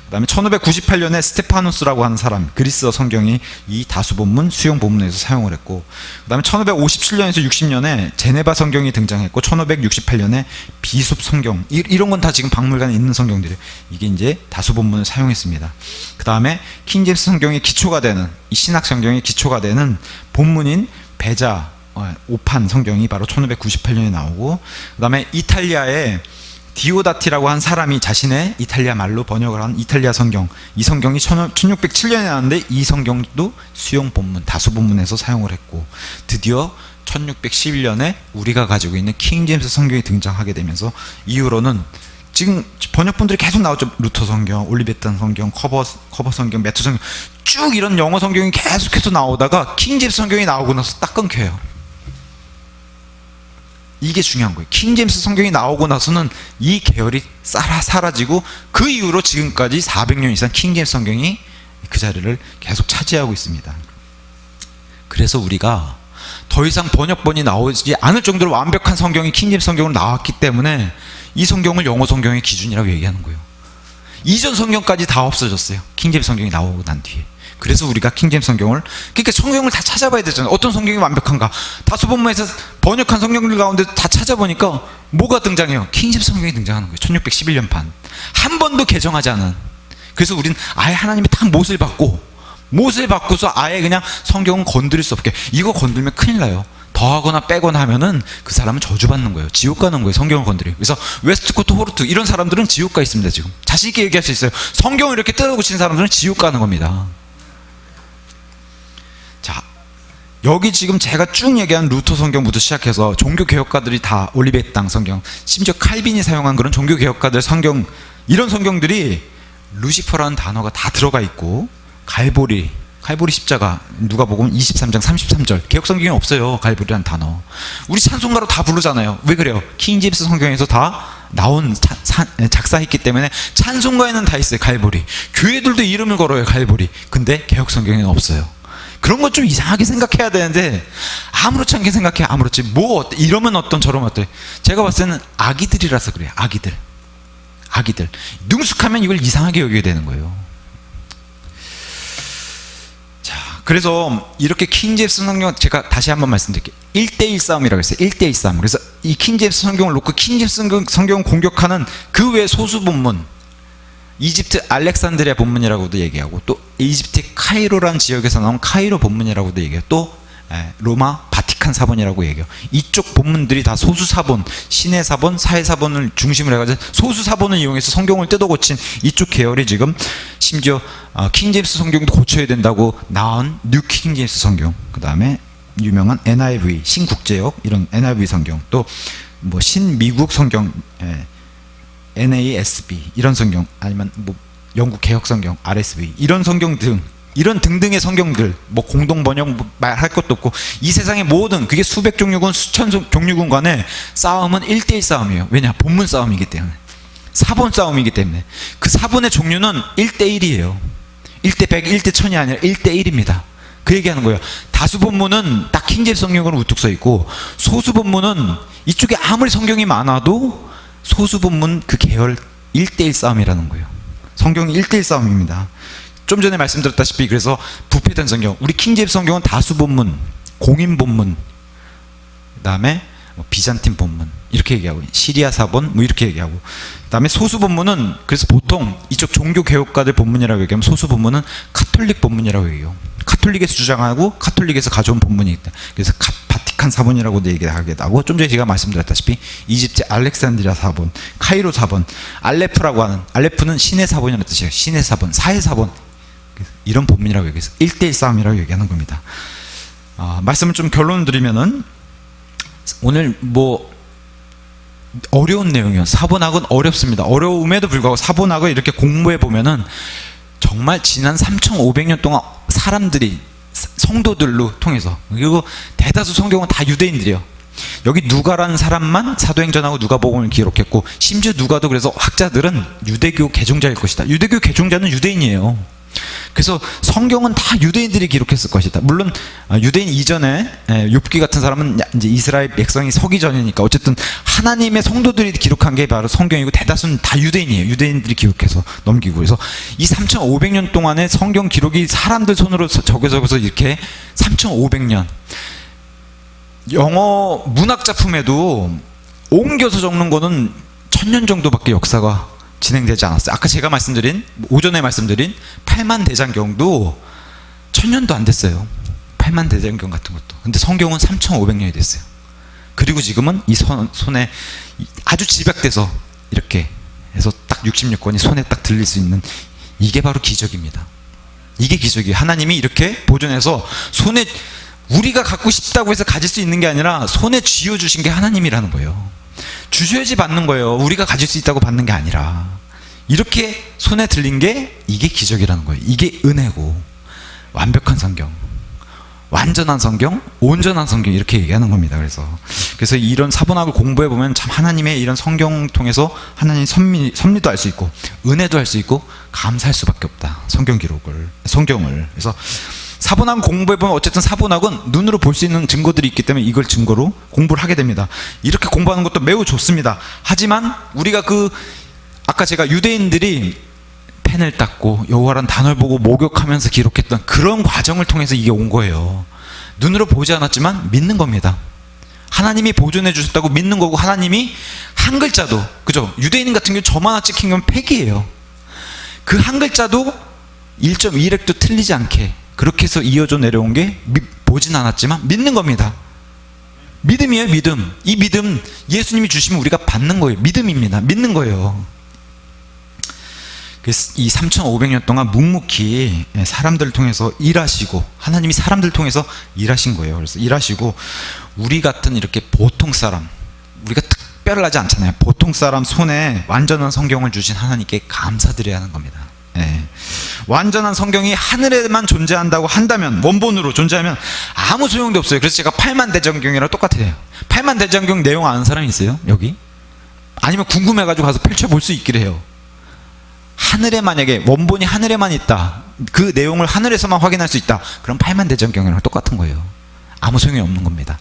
그 다음에 1598년에 스테파누스라고 하는 사람, 그리스어 성경이 이 다수 본문, 수용 본문에서 사용을 했고, 그 다음에 1557년에서 60년에 제네바 성경이 등장했고, 1568년에 비숲 성경, 이런 건 다 지금 박물관에 있는 성경들이에요. 이게 이제 다수 본문을 사용했습니다. 그 다음에 킹제임스 성경의 기초가 되는, 이 신학 성경의 기초가 되는 본문인 베자 5판 성경이 바로 1598년에 나오고, 그 다음에 이탈리아의 디오다티라고 한 사람이 자신의 이탈리아 말로 번역을 한 이탈리아 성경, 이 성경이 1607년에 나왔는데 이 성경도 수용 본문, 다수 본문에서 사용을 했고, 드디어 1611년에 우리가 가지고 있는 킹제임스 성경이 등장하게 되면서 이후로는 지금 번역본들이 계속 나오죠. 루터 성경, 올리베탄 성경, 커버 성경, 매튜 성경, 쭉 이런 영어 성경이 계속해서 나오다가 킹제임스 성경이 나오고 나서 딱 끊겨요. 이게 중요한 거예요. 킹제임스 성경이 나오고 나서는 이 계열이 사라지고, 그 이후로 지금까지 400년 이상 킹제임스 성경이 그 자리를 계속 차지하고 있습니다. 그래서 우리가 더 이상 번역본이 나오지 않을 정도로 완벽한 성경이 킹제임스 성경으로 나왔기 때문에 이 성경을 영어 성경의 기준이라고 얘기하는 거예요. 이전 성경까지 다 없어졌어요. 킹제임스 성경이 나오고 난 뒤에. 그래서 우리가 킹제임스 성경을, 그러니까 성경을 다 찾아봐야 되잖아요. 어떤 성경이 완벽한가. 다수 본문에서 번역한 성경들 가운데 다 찾아보니까 뭐가 등장해요? 킹제임스 성경이 등장하는 거예요. 1611년판. 한 번도 개정하지 않은. 그래서 우리는 아예 하나님의 딱 못을 받고서 아예 그냥 성경은 건드릴 수 없게. 이거 건들면 큰일 나요. 더하거나 빼거나 하면은 그 사람은 저주받는 거예요. 지옥 가는 거예요. 성경을 건드리고. 그래서 웨스트코트 호르트 이런 사람들은 지옥 가 있습니다. 지금 자신 있게 얘기할 수 있어요. 성경을 이렇게 뜯어고치는 사람들은 지옥 가는 겁니다. 자, 여기 지금 제가 쭉 얘기한 루터 성경부터 시작해서 종교 개혁가들이 다 올리베땅 성경, 심지어 칼빈이 사용한 그런 종교 개혁가들 성경, 이런 성경들이 루시퍼라는 단어가 다 들어가 있고, 갈보리 십자가, 누가복음 23장 33절, 개혁 성경에 없어요. 갈보리라는 단어. 우리 찬송가로 다 부르잖아요. 왜 그래요? 킹제임스 성경에서 다 나온 작사했기 때문에 찬송가에는 다 있어요. 갈보리. 교회들도 이름을 걸어요. 갈보리. 근데 개혁 성경에는 없어요. 그런 거 좀 이상하게 생각해야 되는데, 아무렇지 않게 생각해. 아무렇지. 뭐 어때? 이러면 어떤, 저러면 어때? 제가 봤을 때는 아기들이라서 그래요. 아기들. 능숙하면 이걸 이상하게 여기게 되는 거예요. 자, 그래서 이렇게 킹제임스 성경, 제가 다시 한번 말씀드릴게요. 1대1 싸움이라고 했어요. 1대1 싸움. 그래서 이 킹제임스 성경을 놓고 킹제임스 성경을 공격하는 그 외 소수 본문, 이집트 알렉산드리아 본문이라고도 얘기하고, 또 이집트 카이로라는 지역에서 나온 카이로 본문이라고도 얘기해요. 또 로마 바티칸 바티칸 사본이라고 얘기해요. 이쪽 본문들이 다 소수 사본, 신의 사본, 사회 사본을 중심으로 해가지고 소수 사본을 이용해서 성경을 뜯어 고친 이쪽 계열이 지금 심지어 킹제임스 성경도 고쳐야 된다고 나온 뉴 킹제임스 성경, 그 다음에 유명한 NIV 신국제역 이런 NIV 성경, 또 뭐 신미국 성경, NASB 이런 성경, 아니면 뭐 영국 개혁 성경 RSV 이런 성경 등 이런 등등의 성경들, 뭐 공동 번역 뭐 말할 것도 없고, 이 세상의 모든 그게 수백 종류군 수천 종류군 간에 싸움은 1대1 싸움이에요. 왜냐? 본문 싸움이기 때문에, 사본 싸움이기 때문에. 그 사본의 종류는 1대1이에요 1대 100, 1대 1000이 아니라 1대1입니다 그 얘기하는 거예요. 다수 본문은 딱 킹제임스 성경으로 우뚝 서 있고, 소수 본문은 이쪽에 아무리 성경이 많아도 소수 본문 그 계열 1대1 싸움이라는 거예요. 성경이 1대1 싸움입니다. 좀 전에 말씀드렸다시피, 그래서 부패된 성경, 우리 킹제임스 성경은 다수 본문, 공인 본문, 그 다음에 비잔틴 본문 이렇게 얘기하고, 시리아 사본 뭐 이렇게 얘기하고, 그 다음에 소수 본문은, 그래서 보통 이쪽 종교 개혁가들 본문이라고 얘기하면 소수 본문은 카톨릭 본문이라고 얘기해요. 카톨릭에서 주장하고 카톨릭에서 가져온 본문이기 때문에, 그래서 바티칸 사본이라고도 얘기하기도 하고, 좀 전에 제가 말씀드렸다시피 이집트 알렉산드리아 사본, 카이로 사본, 알레프라고 하는, 알레프는 신의 사본이라는 뜻이에요. 신의 사본, 사회 사본, 이런 본문이라고 얘기해서 1대1 싸움이라고 얘기하는 겁니다. 말씀을 좀 결론을 드리면은, 오늘 뭐 어려운 내용이요. 사본학은 어렵습니다. 어려움에도 불구하고 사본학을 이렇게 공부해 보면은 정말 지난 3,500년 동안 사람들이, 성도들로 통해서, 그리고 대다수 성경은 다 유대인들이요. 여기 누가라는 사람만 사도행전하고 누가복음을 기록했고, 심지어 누가도, 그래서 학자들은 유대교 개종자일 것이다. 유대교 개종자는 유대인이에요. 그래서 성경은 다 유대인들이 기록했을 것이다. 물론 유대인 이전에 욥기 같은 사람은 이제 이스라엘 백성이 서기 전이니까, 어쨌든 하나님의 성도들이 기록한 게 바로 성경이고, 대다수는 다 유대인이에요. 유대인들이 기록해서 넘기고. 그래서 이 3,500년 동안의 성경 기록이 사람들 손으로 적어서 이렇게 3,500년, 영어 문학 작품에도 옮겨서 적는 거는 1000년 정도밖에 역사가 진행되지 않았어요. 아까 제가 말씀드린, 오전에 말씀드린 8만 대장경도 1000년도 안 됐어요. 8만 대장경 같은 것도. 근데 성경은 3,500년이 됐어요. 그리고 지금은 이 손에 아주 집약돼서 이렇게 해서 딱 66권이 손에 딱 들릴 수 있는, 이게 바로 기적입니다. 이게 기적이에요. 하나님이 이렇게 보존해서 손에, 우리가 갖고 싶다고 해서 가질 수 있는 게 아니라 손에 쥐어주신 게 하나님이라는 거예요. 주셔야지 받는 거예요. 우리가 가질 수 있다고 받는 게 아니라. 이렇게 손에 들린 게, 이게 기적이라는 거예요. 이게 은혜고, 완벽한 성경, 완전한 성경, 온전한 성경, 이렇게 얘기하는 겁니다. 그래서 이런 사본학을 공부해 보면 참 하나님의 이런 성경 통해서 하나님 섭리도 할 수 있고, 은혜도 할 수 있고, 감사할 수밖에 없다. 성경을. 그래서 사본학 공부해 보면, 어쨌든 사본학은 눈으로 볼 수 있는 증거들이 있기 때문에 이걸 증거로 공부를 하게 됩니다. 이렇게 공부하는 것도 매우 좋습니다. 하지만 우리가 아까 제가 유대인들이 펜을 닦고 여호와라는 단어를 보고 목욕하면서 기록했던 그런 과정을 통해서 이게 온 거예요. 눈으로 보지 않았지만 믿는 겁니다. 하나님이 보존해 주셨다고 믿는 거고, 하나님이 한 글자도, 그죠? 유대인 같은 경우 점 하나 찍힌 건 폐기예요. 그 한 글자도 1.1획도 틀리지 않게 그렇게 해서 이어져 내려온 게, 보진 않았지만 믿는 겁니다. 믿음이에요, 믿음. 이 믿음, 예수님이 주시면 우리가 받는 거예요. 믿음입니다. 믿는 거예요. 이 3,500년 동안 묵묵히 사람들을 통해서 일하시고, 하나님이 사람들을 통해서 일하신 거예요. 그래서 일하시고, 우리 같은 이렇게 보통 사람, 우리가 특별하지 않잖아요. 보통 사람 손에 완전한 성경을 주신 하나님께 감사드려야 하는 겁니다. 완전한 성경이 하늘에만 존재한다고 한다면, 원본으로 존재하면 아무 소용도 없어요. 그래서 제가 8만 대장경이랑 똑같아요. 8만 대장경 내용 아는 사람이 있어요? 여기? 아니면 궁금해가지고 가서 펼쳐볼 수 있기를 해요. 하늘에, 만약에 원본이 하늘에만 있다, 그 내용을 하늘에서만 확인할 수 있다, 그럼 8만 대장경이랑 똑같은 거예요. 아무 소용이 없는 겁니다.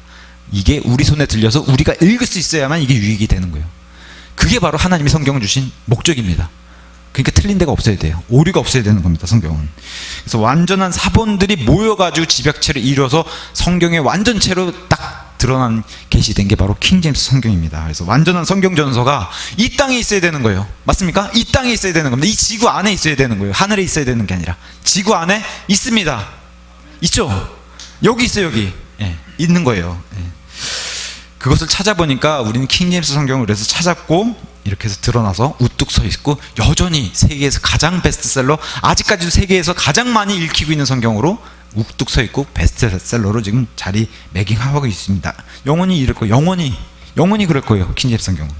이게 우리 손에 들려서 우리가 읽을 수 있어야만 이게 유익이 되는 거예요. 그게 바로 하나님이 성경을 주신 목적입니다. 그러니까 틀린 데가 없어야 돼요. 오류가 없어야 되는 겁니다, 성경은. 그래서 완전한 사본들이 모여가지고 집약체를 이뤄서 성경의 완전체로 딱 드러난, 계시된 게 바로 킹제임스 성경입니다. 그래서 완전한 성경 전서가 이 땅에 있어야 되는 거예요. 맞습니까? 이 땅에 있어야 되는 겁니다. 이 지구 안에 있어야 되는 거예요. 하늘에 있어야 되는 게 아니라 지구 안에 있습니다. 있죠? 여기 있어요, 여기. 있는 거예요. 예. 그것을 찾아보니까 우리는 킹제임스 성경을 그래서 찾았고 이렇게 해서 드러나서 우뚝 서 있고 여전히 세계에서 가장 베스트셀러, 아직까지도 세계에서 가장 많이 읽히고 있는 성경으로 우뚝 서 있고 베스트셀러로 지금 자리매김하고 있습니다. 영원히 이럴 거예요. 영원히 그럴 거예요. 킹제임스 성경은.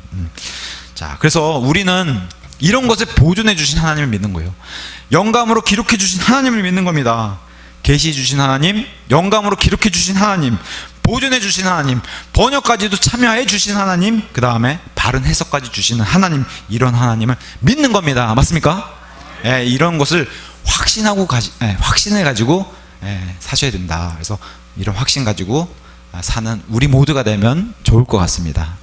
자, 그래서 우리는 이런 것을 보존해 주신 하나님을 믿는 거예요. 영감으로 기록해 주신 하나님을 믿는 겁니다. 계시해 주신 하나님, 영감으로 기록해 주신 하나님, 보존해 주신 하나님, 번역까지도 참여해 주신 하나님, 그 다음에 바른 해석까지 주시는 하나님, 이런 하나님을 믿는 겁니다. 맞습니까? 예, 이런 것을 확신해 가지고 사셔야 된다. 그래서 이런 확신 가지고 사는 우리 모두가 되면 좋을 것 같습니다.